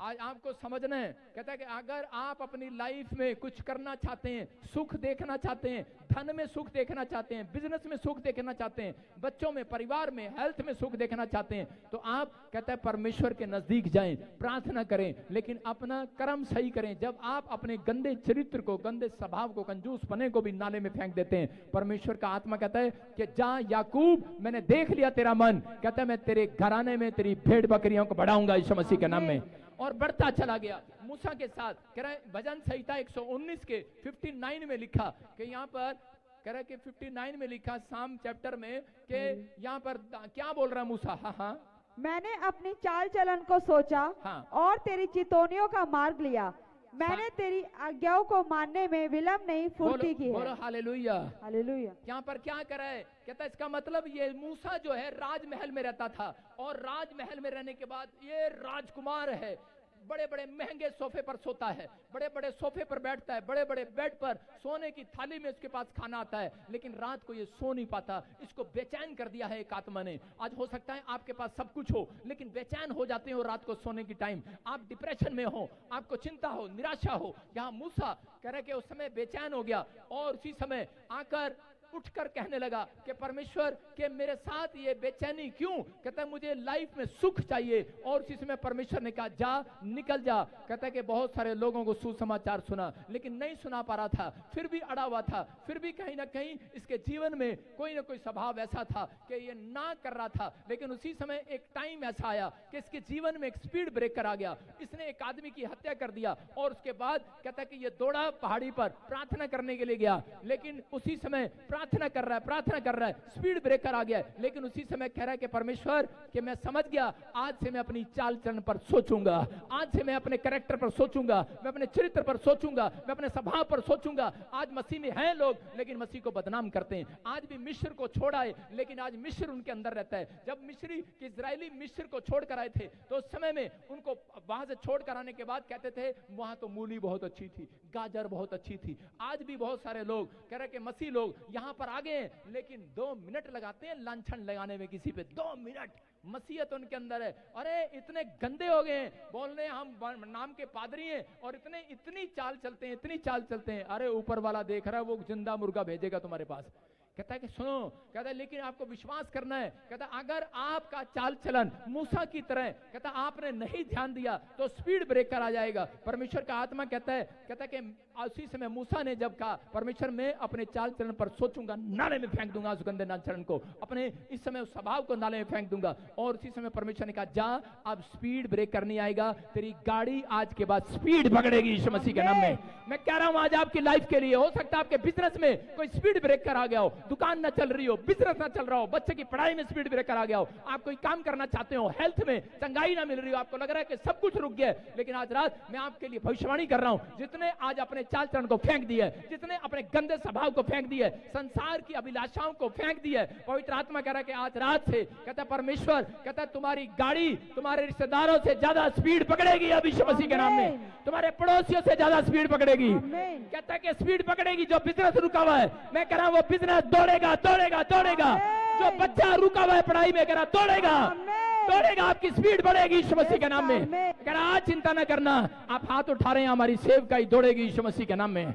आज आपको समझना है, कहता है कि अगर आप अपनी लाइफ में कुछ करना चाहते हैं, सुख देखना चाहते हैं, धन में सुख देखना चाहते हैं, बिजनेस में सुख देखना चाहते हैं, बच्चों में, परिवार में, हेल्थ में सुख देखना चाहते हैं, तो आप कहता है परमेश्वर के नजदीक जाएं, प्रार्थना करें, लेकिन अपना कर्म सही करें। जब आप अपने गंदे चरित्र को, गंदे स्वभाव को, कंजूस पने को भी नाले में फेंक देते हैं, परमेश्वर का आत्मा कहता है कि जा याकूब, मैंने देख लिया तेरा मन, कहता है मैं तेरे घराने में तेरी भेड़ बकरियों को बढ़ाऊंगा यीशु मसीह के नाम में। और बढ़ता चला गया मूसा के साथ। कह रहा है भजन संहिता 119 के 59 में लिखा कि यहाँ पर कह रहा है कि 59 में लिखा साम चैप्टर में कि यहाँ पर क्या बोल रहा मूसा, हाँ मैंने अपनी चाल चलन को सोचा और तेरी चितौनियों का मार्ग लिया, मैंने तेरी आज्ञाओं को मानने में विलंब नहीं फुर्ती की है। बोलो हालेलुया, हालेलुया। यहाँ पर क्या कर रहा है? कहता है इसका मतलब ये मूसा जो है राजमहल में रहता था, और राजमहल में रहने के बाद ये राजकुमार है, बड़े बड़े महंगे सोफे पर सोता है, बड़े बड़े सोफे पर बैठता है, बड़े बड़े बेड पर, सोने की थाली में उसके पास खाना आता है, लेकिन रात को ये सो नहीं पाता। इसको बेचैन कर दिया है एक आत्मा ने। आज हो सकता है आपके पास सब कुछ हो लेकिन बेचैन हो जाते हो रात को सोने की टाइम, आप डिप्रेशन में हो, आपको चिंता हो, निराशा हो। यहाँ मूसा कह रहे कि उस समय बेचैन हो गया, और उसी समय आकर उठकर कहने लगा कि परमेश्वर के मेरे साथ ये बेचैनी क्यों? कहता है मुझे लाइफ में सुख चाहिए। और उसी समय परमेश्वर ने कहा जा निकल जा। कहता है कि बहुत सारे लोगों को सुसमाचार सुना लेकिन नहीं सुना पा रहा था, फिर भी अड़ा हुआ था, फिर भी कहीं ना कहीं इसके जीवन में कोई ना कोई स्वभाव ऐसा था कि ये ना कर रहा था। लेकिन उसी समय एक टाइम ऐसा आया कि इसके जीवन में एक स्पीड ब्रेकर आ गया। इसने एक आदमी की हत्या कर दिया और उसके बाद कहता है कि ये दौड़ा पहाड़ी पर प्रार्थना करने के लिए गया। लेकिन उसी समय प्रार्थना कर रहा है, स्पीड ब्रेकर आ गया। लेकिन उसी समय कह रहा है कि परमेश्वर कि मैं समझ गया, आज से मैं अपनी चाल चलन पर सोचूंगा, आज से मैं अपने कैरेक्टर पर सोचूंगा, मैं अपने चरित्र पर सोचूंगा, मैं अपने स्वभाव पर सोचूंगा। आज मसीह में हैं लोग लेकिन मसीह को बदनाम करते हैं। आज भी मिस्र को छोड़ आए लेकिन आज मिस्र उनके अंदर रहता है। जब मिस्री के इजरायली मिस्र को छोड़ कर आए थे तो उस समय में उनको वहां से छोड़ कर आने के बाद कहते थे वहां तो मूली बहुत अच्छी थी, गाजर बहुत अच्छी थी। आज भी बहुत सारे लोग कह रहे कि मसीह लोग यहाँ पर आ गए हैं लेकिन 2 मिनट लगाते हैं लांछन लगाने में किसी पे। 2 मिनट मसीहत उनके अंदर है। अरे इतने गंदे हो गए हैं, बोलने हम नाम के पादरी हैं और इतनी चाल चलते हैं। अरे ऊपर वाला देख रहा है, वो जिंदा मुर्गा भेजेगा तुम्हारे पास। कहता है कि सुनो, कहता है लेकिन आपको विश्वास करना है। कहता है अगर आपका चाल चलन मूसा की तरह, कहता है आपने नहीं ध्यान दिया तो स्पीड ब्रेकर आ जाएगा। परमेश्वर का आत्मा कहता है कि उसी समय मूसा ने जब कहा परमेश्वर मैं अपने चाल चलन पर सोचूंगा, नाले में फेंक दूंगा उस गंदे चलन को, अपने इस समय उस स्वभाव को नाले में फेंक दूंगा। और उसी समय परमेश्वर ने कहा जा अब स्पीड ब्रेकर नहीं आएगा, तेरी गाड़ी आज के बाद स्पीड पकड़ेगी यीशु मसीह के नाम में। मैं कह रहा हूं आज आपकी लाइफ के लिए हो सकता है आपके बिजनेस में कोई स्पीड ब्रेकर आ गया हो, दुकान ना चल रही हो, बिजनेस ना चल रहा हो, बच्चे की पढ़ाई में स्पीड ब्रेकर आ गया हो, आप कोई काम करना चाहते हो, हेल्थ में चंगाई ना मिल रही हो, आपको लग रहा है कि सब कुछ रुक गया है। लेकिन आज रात मैं आपके लिए भविष्यवाणी कर रहा हूं, जितने आज अपने चाल चलन को फेंक दिया है, जितने अपने गंदे स्वभाव को फेंक दिया है, संसार की अभिलाषाओं को फेंक दिया है, पवित्र आत्मा कह रहा है कि आज रात से कहता है परमेश्वर कहता है तुम्हारी गाड़ी तुम्हारे रिश्तेदारों से ज्यादा स्पीड पकड़ेगी अब यीशु मसीह के नाम में, तुम्हारे पड़ोसियों से ज्यादा स्पीड पकड़ेगी। कहता है कि स्पीड पकड़ेगी। जो बिजनेस रुका हुआ है मैं कह रहा हूं वो बिजनेस दौड़ेगा। जो बच्चा रुका हुआ है पढ़ाई में कह रहा दौड़ेगा, आपकी स्पीड बढ़ेगी यीशु मसीह के नाम में। कह रहा आज चिंता न करना, आप हाथ उठा रहे हैं, हमारी सेवकाई दौड़ेगी यीशु मसीह के नाम में।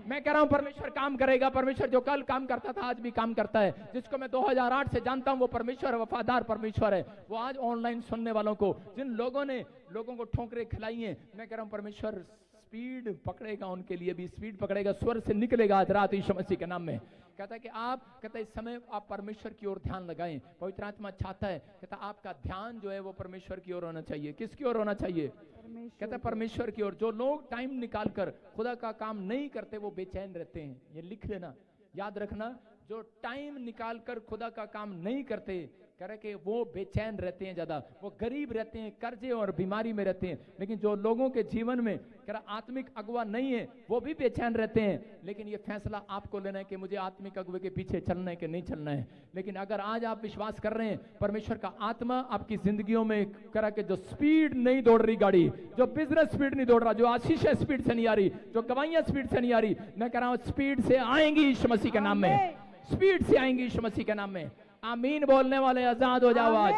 मैं कह रहा हूं परमेश्वर काम करेगा। परमेश्वर जो कल काम करता था आज भी काम करता है। जिसको मैं 2008 से जानता हूं वो परमेश्वर वफादार परमेश्वर है। वो आज ऑनलाइन सुनने वालों को, जिन लोगों ने लोगों को ठोकरें खिलाई हैं, मैं कह रहा हूं परमेश्वर स्पीड पकड़ेगा, उनके लिए भी स्पीड पकड़ेगा, स्वर से निकलेगा आज रात यीशु मसीह के नाम में। कहता है कि आप कहता है इस समय आप परमेश्वर की ओर ध्यान लगाएं। पवित्र आत्मा चाहता है कहता है आपका ध्यान जो है वो परमेश्वर की ओर होना चाहिए। किसकी ओर होना चाहिए? कहता है परमेश्वर की ओर। जो लोग टाइम निकाल कर खुदा का काम नहीं करते वो बेचैन रहते हैं। ये लिख लेना, याद रखना, जो टाइम निकाल कर खुदा का काम नहीं करते कह रहे कि वो बेचैन रहते हैं, ज्यादा वो गरीब रहते हैं, कर्जे और बीमारी में रहते हैं। लेकिन जो लोगों के जीवन में कह रहा आत्मिक अगुवा नहीं है वो भी बेचैन रहते हैं। लेकिन ये फैसला आपको लेना है कि मुझे आत्मिक अगुवे के पीछे चलना है कि नहीं चलना है। लेकिन अगर आज आप विश्वास कर रहे हैं परमेश्वर का आत्मा आपकी जिंदगियों में कह रहा कि जो स्पीड नहीं दौड़ रही गाड़ी, जो बिजनेस स्पीड नहीं दौड़ रहा, जो आशीष स्पीड से नहीं आ रही, जो गवाइयां स्पीड से नहीं आ रही, मैं कह रहा हूं स्पीड से आएंगी यीशु मसीह के नाम में, स्पीड से आएंगी यीशु मसीह के नाम में। आमीन बोलने वाले आजाद हो जाओ आज।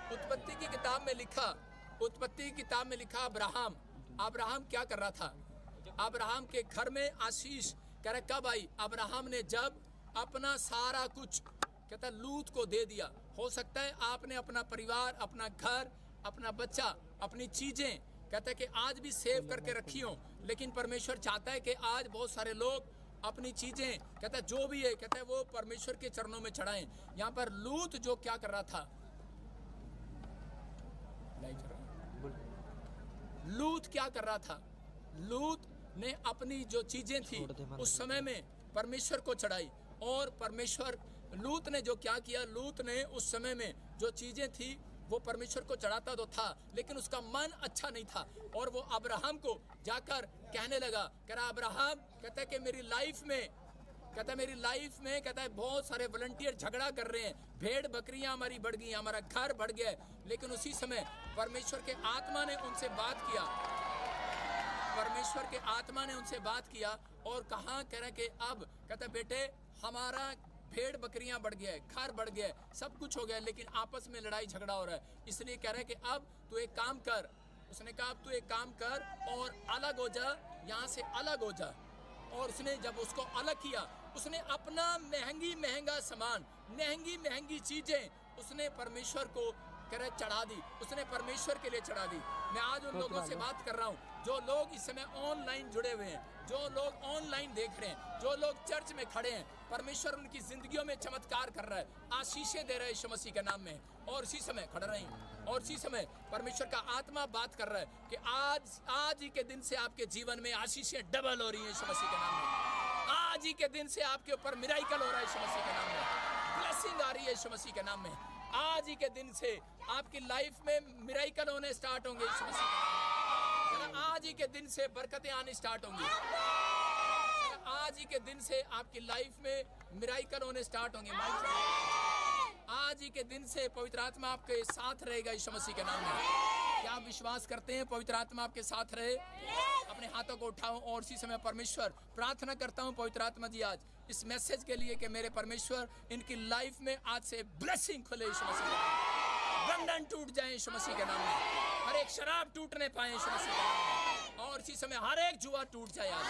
उत्पत्ति की किताब में लिखा अब्राहम क्या कर रहा था? अब्राहम के घर में आशीष कह रहा कब आई? अब्राहम ने जब अपना सारा कुछ कहता लूत को दे दिया। हो सकता है आपने अपना परिवार, अपना घर, अपना बच्चा, अपनी चीजें कहता है कि आज भी सेव करके रखी हो। लेकिन परमेश्वर चाहता है कि आज बहुत सारे लोग अपनी चीजें कहता है जो भी है कहता है वो परमेश्वर के चरणों में चढ़ाएं। यहाँ पर लूत जो क्या कर रहा था, लूत क्या कर रहा था? लूत ने अपनी जो चीजें थी उस समय में परमेश्वर को चढ़ाई। और परमेश्वर लूत ने जो क्या किया, लूत ने उस समय में जो चीजें थी वो परमेश्वर को चढ़ाता तो था लेकिन उसका मन अच्छा नहीं था। और वो अब्राहम को जाकर कहने लगा, कह रहा अब्राहम कहता है कि मेरी लाइफ में कहता है बहुत सारे वॉलंटियर झगड़ा कर रहे हैं, भेड़ बकरियां हमारी बढ़ गई, हमारा घर बढ़ गया है। लेकिन उसी समय परमेश्वर के आत्मा ने उनसे बात किया और कहा, कह रहा कि अब कहता बेटे हमारा भेड़ बकरियां बढ़ गया है, घर बढ़ गया है, सब कुछ हो गया है, लेकिन आपस में लड़ाई झगड़ा हो रहा है। इसलिए कह रहे हैं कि अब तू एक काम कर। उसने कहा अब तू एक काम कर और अलग हो जा, यहाँ से अलग हो जा। और उसने जब उसको अलग किया, उसने अपना महंगा सामान, महंगी चीजें उसने परमेश्वर को करे चढ़ा दी, उसने परमेश्वर के लिए चढ़ा दी। मैं आज उन लोगों से बात कर रहा हूँ जो लोग इस समय ऑनलाइन जुड़े हुए हैं, जो लोग ऑनलाइन देख रहे हैं, जो लोग चर्च में खड़े हैं। परमेश्वर उनकी जिंदगियों में चमत्कार कर रहा है, आशीषें दे रहे हैं यीशु मसीह के नाम में। और इसी समय खड़ा रही, और इसी समय परमेश्वर का आत्मा बात कर रहा है कि आज ही के दिन से आपके जीवन में आशीषें डबल हो रही है यीशु मसीह के नाम में। आज ही के दिन से आपके ऊपर मिराइकल हो रहा है यीशु मसीह के नाम में, ब्लेसिंग आ रही है यीशु मसीह के नाम में। आज ही के दिन से आपकी लाइफ में मिराइकल होने स्टार्ट होंगे यीशु मसीह के नाम में। आज ही के दिन से बरकतें आनी स्टार्ट होंगी। आज ही के दिन से आपकी लाइफ में मिराइकल होने स्टार्ट होंगे। आज ही के दिन से पवित्र आत्मा आपके साथ रहेगा यीशु मसीह के नाम में। क्या आप विश्वास करते हैं पवित्र आत्मा आपके साथ रहे? अपने हाथों को उठाओ और इसी समय परमेश्वर प्रार्थना करता हूं पवित्र आत्मा जी आज इस मैसेज के लिए कि मेरे परमेश्वर इनकी लाइफ में आज से ब्लेसिंग खुले यीशु मसीह के नाम में, बंधन टूट जाए यीशु मसीह के नाम में, हर एक शराब टूटने पाए यीशु मसीह के नाम में, और इसी समय हर एक जुआ टूट जाए आज।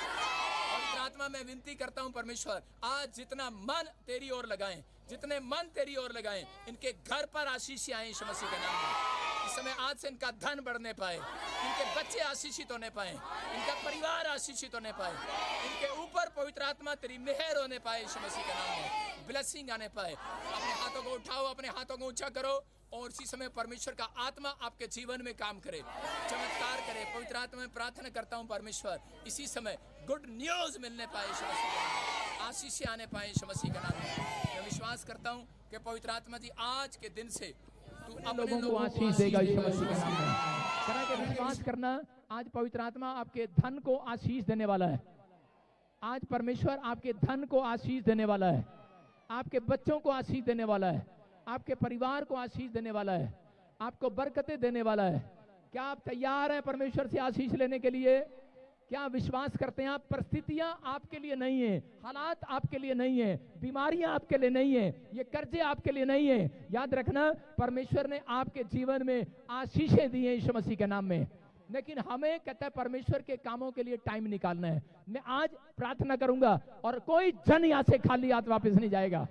पवित्र आत्मा मैं विनती करता हूं परमेश्वर आज जितना मन तेरी ओर लगाएं, जितने मन तेरी ओर लगाएं, इनके घर पर आशीष आए यीशु मसीह के नाम में। इस समय आज से इनका धन बढ़ने पाए, इनके बच्चे आशीषित होने पाए, इनका परिवार आशीषित होने पाए, इनके ऊपर पवित्र आत्मा तेरी मेहर होने पाए यीशु मसीह के नाम में, ब्लेसिंग आने पाए। अपने हाथों को उठाओ, अपने हाथों को ऊंचा करो और इसी समय परमेश्वर का आत्मा आपके जीवन में काम करे, चमत्कार करे। पवित्र आत्मा में प्रार्थना करता हूँ परमेश्वर इसी समय गुड न्यूज मिलने पाए यीशु मसीह के नाम में, आशीष आने पाए यीशु मसीह के नाम में। मैं विश्वास करता हूँ कि पवित्र आत्मा जी आज के दिन से लोगों को आशीष देगा यीशु मसीह के नाम में। तरह के विश्वास करना आज पवित्र आत्मा आपके धन को आशीष देने वाला है। आज परमेश्वर आपके धन को आशीष देने वाला है, आपके बच्चों को आशीष देने वाला है, आपके परिवार को आशीष देने वाला है, आपको बरकतें देने वाला है। क्या आप तैयार हैं परमेश्वर से आशीष लेने के लिए? क्या विश्वास करते हैं आप? परिस्थितियां आपके लिए नहीं है, हालात आपके लिए नहीं है, बीमारियां आपके लिए नहीं है, ये कर्जे आपके लिए नहीं है। याद रखना परमेश्वर ने आपके जीवन में आशीषें दी हैं यीशु मसीह के नाम में, लेकिन हमें कहता है परमेश्वर के कामों के लिए टाइम निकालना है। मैं आज प्रार्थना करूंगा और कोई जन यहाँ से खाली हाथ वापस नहीं जाएगा।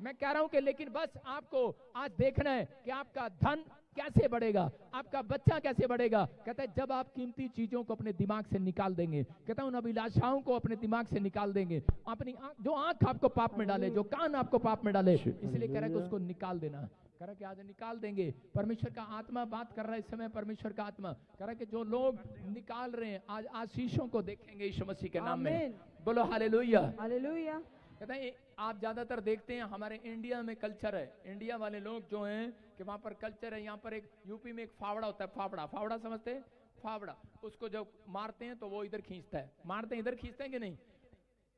मैं कह रहा हूं कि लेकिन बस आपको आज देखना है कि आपका धन कैसे बढ़ेगा, आपका बच्चा कैसे बढ़ेगा। कहता है जब आप कीमती चीजों को अपने दिमाग से निकाल देंगे, कहता है उन अभिलाषाओं को अपने दिमाग से निकाल देंगे, अपनी जो आंख आपको पाप में डाले, जो कान आपको पाप में डाले, इसलिए कह रहा है कि उसको निकाल देना। कह रहा है कि आज निकाल देंगे। परमेश्वर का आत्मा बात कर रहा है इस समय, परमेश्वर का आत्मा कह रहा है कि जो लोग निकाल रहे हैं आज आशीषों को देखेंगे यीशु मसीह के नाम में। बोलो हालेलुया, हालेलुया। कहते हैं आप ज्यादातर देखते हैं हमारे इंडिया में कल्चर है, इंडिया वाले लोग जो हैं कि वहां पर कल्चर है। यहाँ पर एक यूपी में एक फावड़ा होता है, फावड़ा समझते हैं? फावड़ा, उसको जब मारते हैं तो वो इधर खींचता है, मारते हैं इधर खींचते हैं कि नहीं?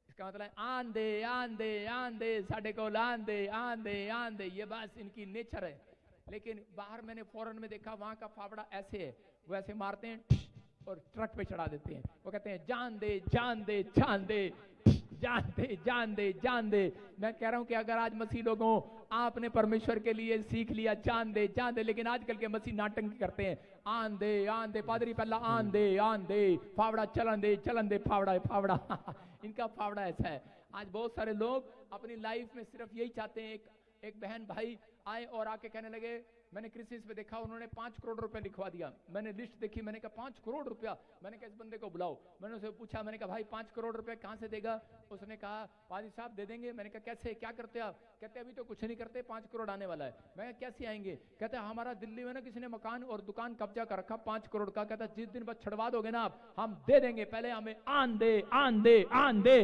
इसका मतलब है आन दे आन दे आन दे, साढ़े को आन दे आन दे आन दे, ये बस इनकी नेचर है। लेकिन बाहर मैंने फॉरेन में देखा वहां का फावड़ा ऐसे है, वो ऐसे मारते हैं और ट्रक पे चढ़ा देते हैं। वो कहते हैं जान दे जान दे जान दे जान दे जान दे जान दे। मैं कह रहा हूं कि अगर आज मसीह लोगों आपने परमेश्वर के लिए सीख लिया जान दे जान दे, लेकिन आजकल के मसीह नाटक करते हैं आन दे पादरी पहला आन दे फावड़ा चलन दे फावड़ा फावड़ा इनका फावड़ा ऐसा है। आज बहुत सारे लोग अपनी लाइफ में सिर्फ यही चाहते हैं। एक बहन भाई आए और आके कहने लगे, मैंने क्रिसमस पे देखा उन्होंने 5 करोड़ रुपए लिखवा दिया। मैंने लिस्ट देखी, मैंने कहा 5 करोड़ रुपया। मैंने कहा इस बंदे को बुलाओ। मैंने उसे पूछा, मैंने कहा भाई 5 करोड़ रुपए कहाँ से देगा? उसने कहा पादी साहब दे देंगे। मैंने कहा कैसे, क्या करते आप? कहते अभी तो कुछ नहीं करते, 5 करोड़ आने वाला है। मैं कैसे आएंगे? कहते हमारा दिल्ली में ना किसी ने मकान और दुकान कब्जा कर रखा 5 करोड़ का। कहता जिस दिन बस छड़वा दोगे ना आप, हम दे देंगे, पहले हमें आन दे आन दे आन दे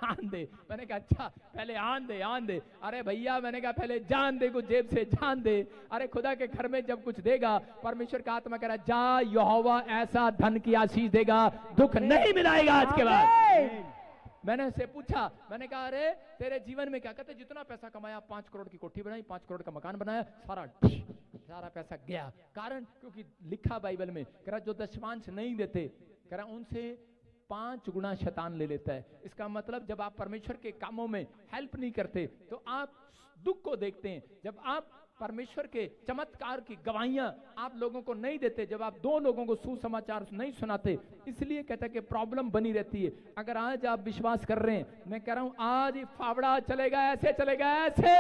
आन दे। मैंने कहा अच्छा पहले आन दे। अरे भैया मैंने कहा पहले जान दे, कुछ जेब से जान दे। अरे खुदा के घर में जब कुछ देगा, परमेश्वर का आत्मा कह रहा जा यहोवा ऐसा धन की आशीष देगा, दुख नहीं मिलाएगा आज के बाद। मैंने उससे पूछा, मैंने कहा अरे तेरे जीवन में क्या? कहते जितना पैसा कमाया, 5 करोड़ की कोठी बनाई, 5 करोड़ का मकान बनाया, सारा पैसा गया। कारण क्योंकि लिखा बाइबल में, कह रहा जो दशमांश नहीं देते, कह रहा उनसे 5 गुना शैतान ले लेता है। इसका मतलब जब आप परमेश्वर के कामों में हेल्प नहीं करते तो आप दुख को देखते हैं। जब आप परमेश्वर के चमत्कार की गवाहियां आप लोगों को नहीं देते, जब आप 2 लोगों को सुसमाचार नहीं सुनाते, इसलिए कहता है कि प्रॉब्लम बनी रहती है। अगर आज आप विश्वास कर रहे हैं, मैं कह रहा हूं आज ही फावड़ा चलेगा, ऐसे चलेगा, ऐसे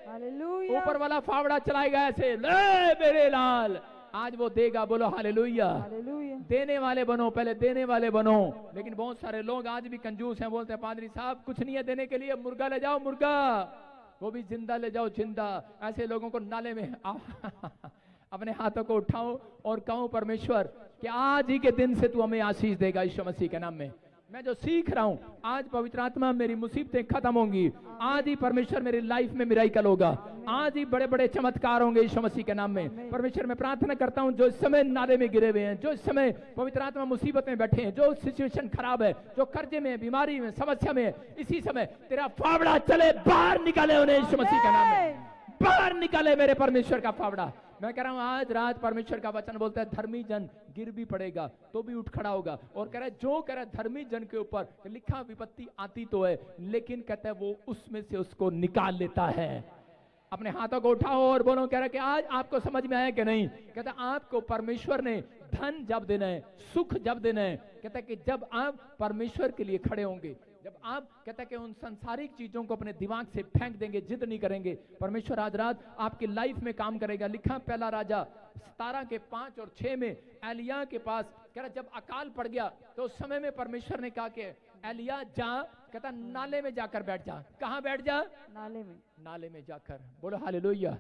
हालेलुया, ऊपर वाला फावड़ा चलाएगा ऐसे, ले मेरे लाल, आज वो देगा। बोलो हालेलुया। हालेलुया, देने वाले बनो, पहले देने वाले बनो। लेकिन बहुत सारे लोग आज भी कंजूस हैं, बोलते हैं पादरी साहब कुछ नहीं है देने के लिए, मुर्गा ले जाओ मुर्गा, वो भी जिंदा ले जाओ जिंदा। ऐसे लोगों को नाले में अपने हाथों को उठाओ और कहो परमेश्वर कि आज ही के दिन से तू हमें आशीष देगा यीशु मसीह के नाम में। मैं जो सीख रहा हूं, आज पवित्र आत्मा मेरी मुसीबतें खत्म होंगी, आज ही परमेश्वर मेरी लाइफ में मिराकल होगा, आज ही बड़े बड़े चमत्कार होंगे यीशु मसीह के नाम में। परमेश्वर मैं प्रार्थना करता हूं जो इस समय नाले में गिरे हुए हैं, जो इस समय पवित्र आत्मा मुसीबत में बैठे हैं, जो सिचुएशन खराब है, जो कर्जे में, बीमारी में, समस्या में, इसी समय तेरा फावड़ा चले, बाहर निकाले उन्हें यीशु मसीह के नाम में, बाहर निकाले मेरे परमेश्वर का फावड़ा। मैं कह रहा हूं आज रात परमेश्वर का वचन बोलता है धर्मी जन गिर भी पड़ेगा तो भी उठ खड़ा होगा। और कह रहा है जो कह रहा है धर्मी जन के ऊपर लिखा विपत्ति आती तो है, लेकिन कहता है वो उसमें से उसको निकाल लेता है। अपने हाथों को उठाओ और बोलो, कह रहा है कि आज आपको समझ में आया कि नहीं। कहता है आपको परमेश्वर ने धन जब देना है, सुख जब देना है, कहता है कि जब आप परमेश्वर के लिए खड़े होंगे, जब आप कहता है कि उन संसारिक चीजों को अपने दिमाग से फेंक देंगे, जिद नहीं करेंगे, परमेश्वर आज रात आपकी लाइफ में काम करेगा। लिखा पहला राजा 17 के 5 और 6 में एलिया के पास कह रहा जब अकाल पड़ गया तो उस समय में परमेश्वर ने कहा कि एलिया जा, कहता नाले में जाकर बैठ जा। कहां बैठ जा? नाले में, नाले में जाकर। बोलो हालेलुया।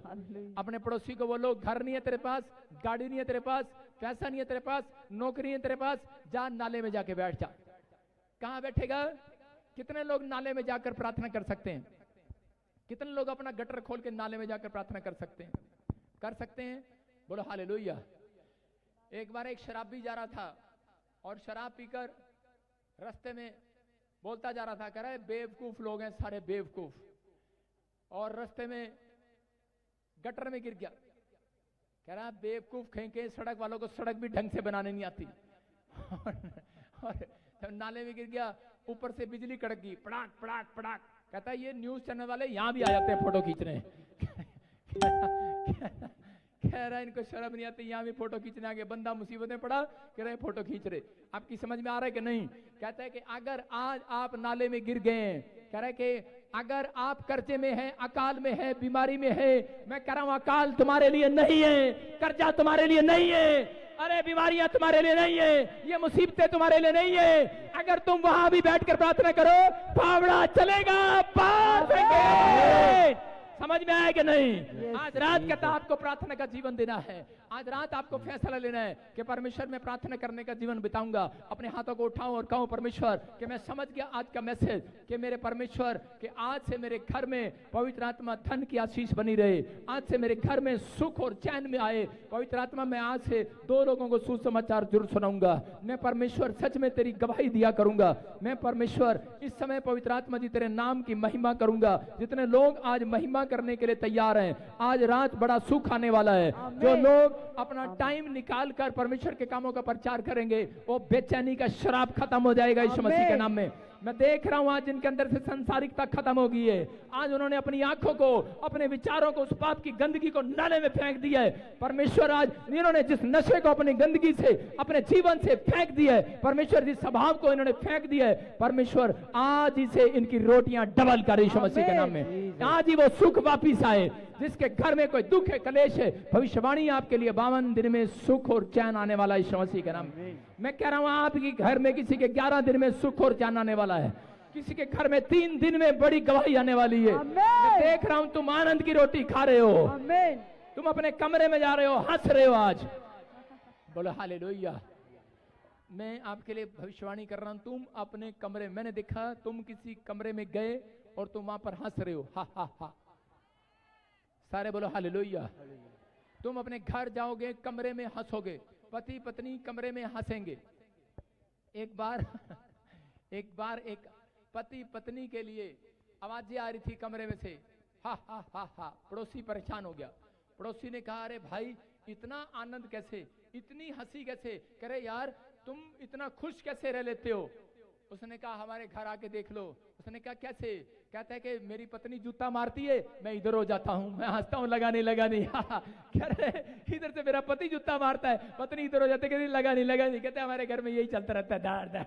अपने पड़ोसी को बोलो घर नहीं है तेरे पास, गाड़ी नहीं है तेरे पास, पैसा नहीं है तेरे पास, नौकरी है तेरे पास, जा नाले में जाके बैठ जा। कहां बैठेगा? कितने लोग नाले में जाकर प्रार्थना कर सकते हैं? कितने लोग अपना गटर खोल के नाले में जाकर प्रार्थना कर सकते हैं? कर सकते हैं? बोलो हालेलुया। एक बार एक शराबी जा रहा था और शराब पीकर रास्ते में बोलता जा रहा था, कह रहा है बेवकूफ लोग हैं सारे बेवकूफ, और रास्ते में गटर में गिर गया। कह रहा बेवकूफ कहेंगे, सड़क वालों को सड़क भी ढंग से बनाने नहीं आती। और जब नाले में गिर गया, ऊपर से बिजली कड़क गई, पड़ाक पड़ाक पड़ाक। कहता है ये न्यूज चैनल वाले यहां भी आ जाते हैं फोटो खींचने। कह रहा है इनको शर्म नहीं आती, यहां भी फोटो खींचने आ गए। बंदा मुसीबत में पड़ा, कह रहे फोटो खींच रहे। आपकी समझ में आ रहा है कि नहीं? कहता है कि अगर आज आप नाले में गिर गए हैं, कह रहा है कि अगर आप कर्जे में हैं, अकाल में है, बीमारी में है, मैं कह रहा हूं अकाल तुम्हारे लिए नहीं है, कर्जा तुम्हारे लिए नहीं है, अरे बीमारियां तुम्हारे लिए नहीं है, ये मुसीबतें तुम्हारे लिए नहीं है। अगर तुम वहां भी बैठकर प्रार्थना करो, फावड़ा चलेगा, पार फेंके। समझ में आया कि नहीं? आज रात कहता आपको प्रार्थना का जीवन देना है। आज रात आपको फैसला लेना है कि परमेश्वर मैं प्रार्थना करने का जीवन बिताऊंगा। अपने हाथों को उठाऊं और कहूं परमेश्वर कि मैं समझ गया आज का मैसेज कि मेरे परमेश्वर कि आज से मेरे घर में पवित्र आत्मा धन की आशीष बनी रहे, आज से मेरे घर में सुख और चैन में आए। पवित्र आत्मा मैं आज से 2 लोगों को सुसमाचार जरूर सुनाऊंगा। मैं परमेश्वर सच में तेरी गवाही दिया करूंगा। मैं परमेश्वर इस समय पवित्र आत्मा जी तेरे नाम की महिमा करूंगा। जितने लोग आज महिमा करने के लिए तैयार हैं, आज रात बड़ा सुख आने वाला है। जो लोग अपना टाइम निकाल कर परमेश्वर के कामों का प्रचार करेंगे, वो बेचैनी का शराब खत्म हो जाएगा यीशु मसीह के नाम में। मैं देख रहा हूं आज जिनके अंदर से सांसारिकता खत्म हो गई है, आज उन्होंने अपनी आंखों को, अपने विचारों को, उस पाप की गंदगी को नाले में फेंक दिया है। परमेश्वर आज इन्होंने जिस नशे को अपनी गंदगी से, अपने जीवन से फेंक दिया है, परमेश्वर जिस स्वभाव को इन्होंने फेंक दिया है, परमेश्वर आज ही से इनकी रोटियां डबल कर यीशु मसीह के नाम में। आज ही वो सुख वापिस आए। जिसके घर में कोई दुख है, कलेश है, भविष्यवाणी आपके लिए 52 दिन में सुख और चैन आने वाला है यीशु मसीह के नाम में। मैं कह रहा हूं आपके घर में किसी के 11 दिन में सुख और चैन आने वाला है, किसी के घर में 3 दिन में बड़ी गवाही आने वाली है। मैं देख रहा हूं तुम आनंद की रोटी खा रहे हो, तुम अपने कमरे में जा रहे हो, हंस रहे हो आज। बोलो हालेलुया। मैं आपके लिए भविष्यवाणी कर रहा हूं, तुम अपने कमरे, मैंने देखा तुम किसी कमरे में गए और तुम वहां पर हंस रहे हो, हा हा हा। सारे बोलो हालेलुया। तुम अपने घर जाओगे, कमरे में हंसोगे, पति पत्नी कमरे में हंसेंगे। एक बार एक पति पत्नी के लिए आवाजें आ रही थी कमरे में से, हा हा हा हा। पड़ोसी परेशान हो गया। पड़ोसी ने कहा अरे भाई इतना आनंद कैसे, इतनी हंसी कैसे? कह रहे यार तुम इतना खुश कैसे रह लेते हो? उसने कहा हमारे घर आके देख लो। उसने कहा कैसे? कहता है कि मेरी पत्नी जूता मारती है, मैं इधर हो जाता हूँ, मैं हंसता हूँ, लगा नहीं कह रहे इधर से मेरा पति जूता मारता है, पत्नी इधर हो जाती है, लगा नहीं। कहते हमारे घर में यही चलता रहता है, दाड़।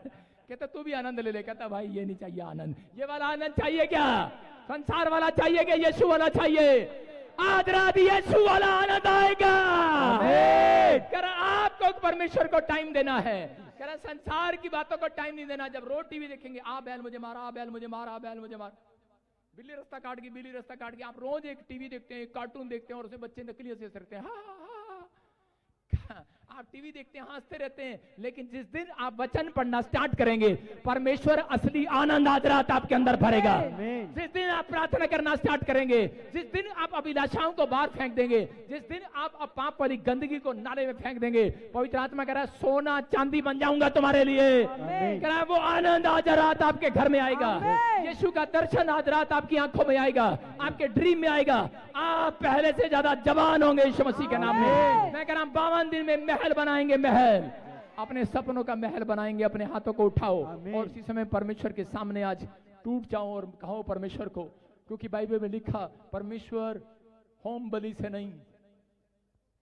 कहता तू भी आनंद ले ले। कहता भाई ये नहीं चाहिए आनंद, ये वाला आनंद चाहिए क्या? संसार वाला चाहिए क्या? यीशु वाला चाहिए। आज रात यीशु वाला आनंद आएगा। कह रहा आपको परमेश्वर को टाइम देना है। कह रहा संसार की बातों को टाइम नहीं देना। जब रोज टीवी देखेंगे, आ बैल मुझे मारा, आ बैल मुझे मारा, आ बैल मुझे मारा, बिल्ली रास्ता काट गई। आप रोज एक टीवी देखते हैं, एक कार्टून देखते हैं और उसे बच्चे नकली हंस रहे हैं, आप टीवी देखते हैं, हंसते रहते हैं। लेकिन जिस दिन आप वचन पढ़ना स्टार्ट करेंगे, परमेश्वर असली आनंद आज रात आपके अंदर भरेगा। जिस दिन आप प्रार्थना करना स्टार्ट करेंगे, जिस दिन आप अभिलाषाओं को बाहर फेंक देंगे, जिस दिन आप पाप वाली गंदगी को नाले में फेंक देंगे, पवित्र आत्मा कह रहा है सोना चांदी बन जाऊंगा तुम्हारे लिए। कह रहा है वो आनंद आज रात आपके घर में आएगा। यीशु का दर्शन आज रात आपकी आंखों में आएगा, आपके ड्रीम में आएगा। आप पहले से ज्यादा जवान होंगे यीशु मसीह के नाम में। मैं कह रहा हूं 52 दिन में महल बनाएंगे, महल, अपने सपनों का महल बनाएंगे। अपने हाथों को उठाओ और इसी समय परमेश्वर के सामने आज टूट जाओ और कहो परमेश्वर को, क्योंकि बाइबल में लिखा परमेश्वर होम बलि से नहीं,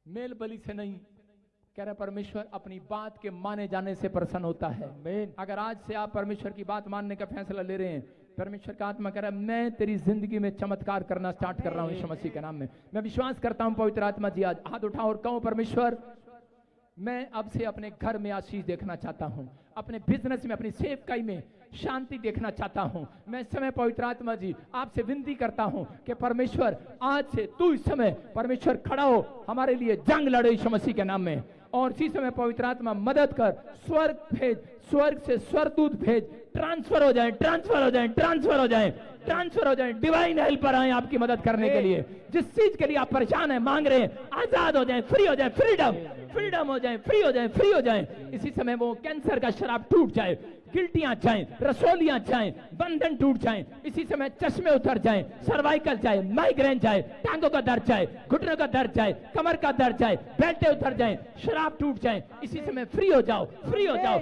मेल बलि से नहीं, कह रहा परमेश्वर अपनी बात के माने जाने से प्रसन्न होता है। अगर आज से आप परमेश्वर की बात मानने का फैसला ले रहे हैं, परमेश्वर का आत्मा कह रहा है मैं तेरी जिंदगी में चमत्कार करना स्टार्ट कर रहा हूं यीशु मसीह के नाम में। मैं विश्वास करता हूं पवित्र आत्मा जी आज हाथ उठाओ और कहो परमेश्वर मैं अब से अपने घर में आशीष देखना चाहता हूं, अपने बिजनेस में, अपनी सेवकाई में शांति देखना चाहता हूं। मैं इस समय पवित्र आत्मा जी आपसे विनती करता हूं कि परमेश्वर आज से तू इस समय परमेश्वर खड़ा हो, हमारे लिए जंग लड़े यीशु मसीह के नाम में। और इसी समय पवित्र आत्मा मदद कर, स्वर्ग भेज, स्वर्ग से स्वर्गदूत भेज, ट्रांसफर हो जाए, ट्रांसफर हो जाए, ट्रांसफर हो जाए, ट्रांसफर हो जाए, डिवाइन हेल्पर आए आपकी मदद करने के लिए। जिस चीज के लिए आप परेशान हैं, मांग रहे हैं, आजाद हो जाए, फ्री हो जाए, फ्रीडम हो जाए, फ्री हो जाए, फ्री हो जाए। इसी समय वो कैंसर का शराब टूट जाए, गिल्टियां जाएं, रसोलियां जाएं, बंधन टूट जाएं। इसी समय चश्मे उतर जाएं, सर्वाइकल जाए, माइग्रेन जाए, टांगों का दर्द जाए, घुटनों का दर्द जाए, कमर का दर्द जाए, बेल्टे उतर जाएं, शराब टूट जाए। इसी समय फ्री हो जाओ, फ्री हो जाओ।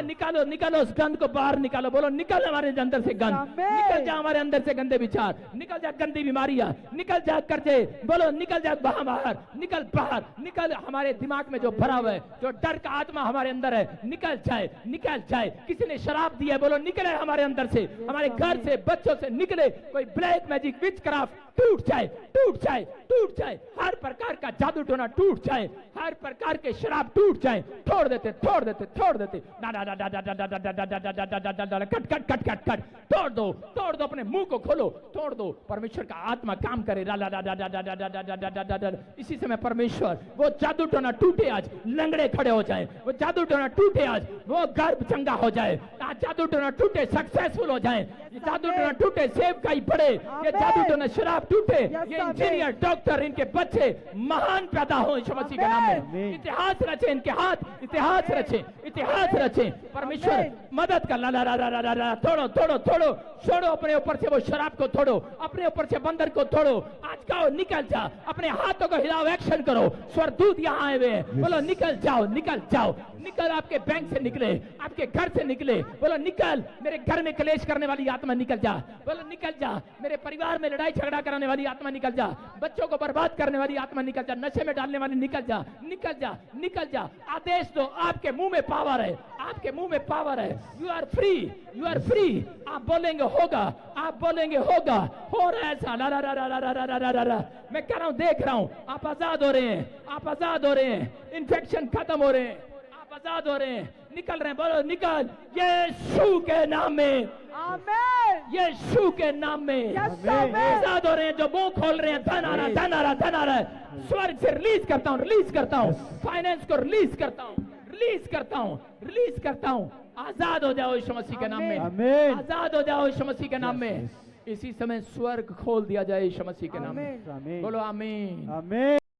निकालो, निकालो उस गंद को बाहर निकालो। बोलो निकल हमारे अंदर से गंद, निकल जा हमारे अंदर से गंदे विचार, निकल जा गंदी बीमारियां, निकल जा कर्जे, बोलो निकल जा बाहर, निकल बाहर, निकल हमारे दिमाग में जो भरा हुआ है, जो डर का आत्मा हमारे अंदर है, निकल जाए, निकल जाए। किसी ने शराब दी है, बोलो निकले हमारे अंदर से, हमारे घर से, बच्चों से निकले। कोई ब्लैक मैजिक, विचक्राफ्ट टूट जाए, टूट जाए, टूट जाए। हर प्रकार का जादू टोना टूट जाए, हर प्रकार के शराब टूट जाए। छोड़ देते, छोड़ देते, छोड़ देते। Cut cut cut cut cut, तोड़ दो, तोड़ दो। अपने मुंह को खोलो, तोड़ दो। परमेश्वर का आत्मा काम करे। इसी समय परमेश्वर वो जादू टोना टूटे आज, लंगड़े खड़े हो जाए। वो जादू टोना टूटे आज, वो गर्भ चंगा हो जाए। जादू टोना टूटे, सक्सेसफुल हो जाए। जादू टोना टूटे, सेवकाई बढ़े। ये जादू टोना शराब टूटे, ये इंजीनियर, डॉक्टर, इनके बच्चे महान पैदा हो यीशु मसीह के नाम में। इतिहास रचे, इनके हाथ इतिहास रचे, इतिहास रचे। परमेश्वर मदद कर। ला ला ला ला ला ला, तोड़ो, तोड़ो, तोड़ो, छोड़ो अपने ऊपर से वो शराब को, तोड़ो अपने ऊपर से बंदर को, तोड़ो। आज का निकल जा, अपने हाथों को हिलाओ, एक्शन करो। स्वर्गदूत यहाँ आए हुए हैं, बोलो निकल जाओ, निकल जाओ, निकल। आपके बैंक से निकले, आपके घर से निकले, बोलो निकल। मेरे घर में क्लेश करने वाली आत्मा निकल जा, बोलो निकल जा। मेरे परिवार में लड़ाई झगड़ा कराने वाली आत्मा निकल जा, बच्चों को बर्बाद करने वाली आत्मा निकल जा, नशे में डालने वाली निकल जा, निकल जा, निकल जा। आदेश दो, आपके मुंह में पावर है, आपके मुंह में पावर है। You are free, you are free. आप बोलेंगे होगा, आप बोलेंगे होगा, हो रहा है ऐसा। ला ला ला ला ला ला ला ला ला। मैं कह रहा हूं, देख रहा हूं, आप आजाद हो रहे हैं, आप आजाद हो रहे हैं। इन्फेक्शन खत्म हो रहे हैं, आप आजाद हो रहे हैं, निकल रहे हैं। बोलो निकल, यीशु के नाम में, आमीन। यीशु के नाम में आजाद हो रहे हैं। जो मुंह खोल रहे हैं, धन आ रहा, धन आ रहा, धन आ रहा है। स्वर्ग से रिलीज करता हूं, रिलीज करता हूं। फाइनेंस को रिलीज करता हूं, रिलीज करता हूं, रिलीज करता हूं। आजाद हो जाओ यीशु मसीह के नाम में, आजाद हो जाओ यीशु मसीह के नाम में। इसी समय स्वर्ग खोल दिया जाए यीशु मसीह के नाम में। बोलो आमीन, आमीन।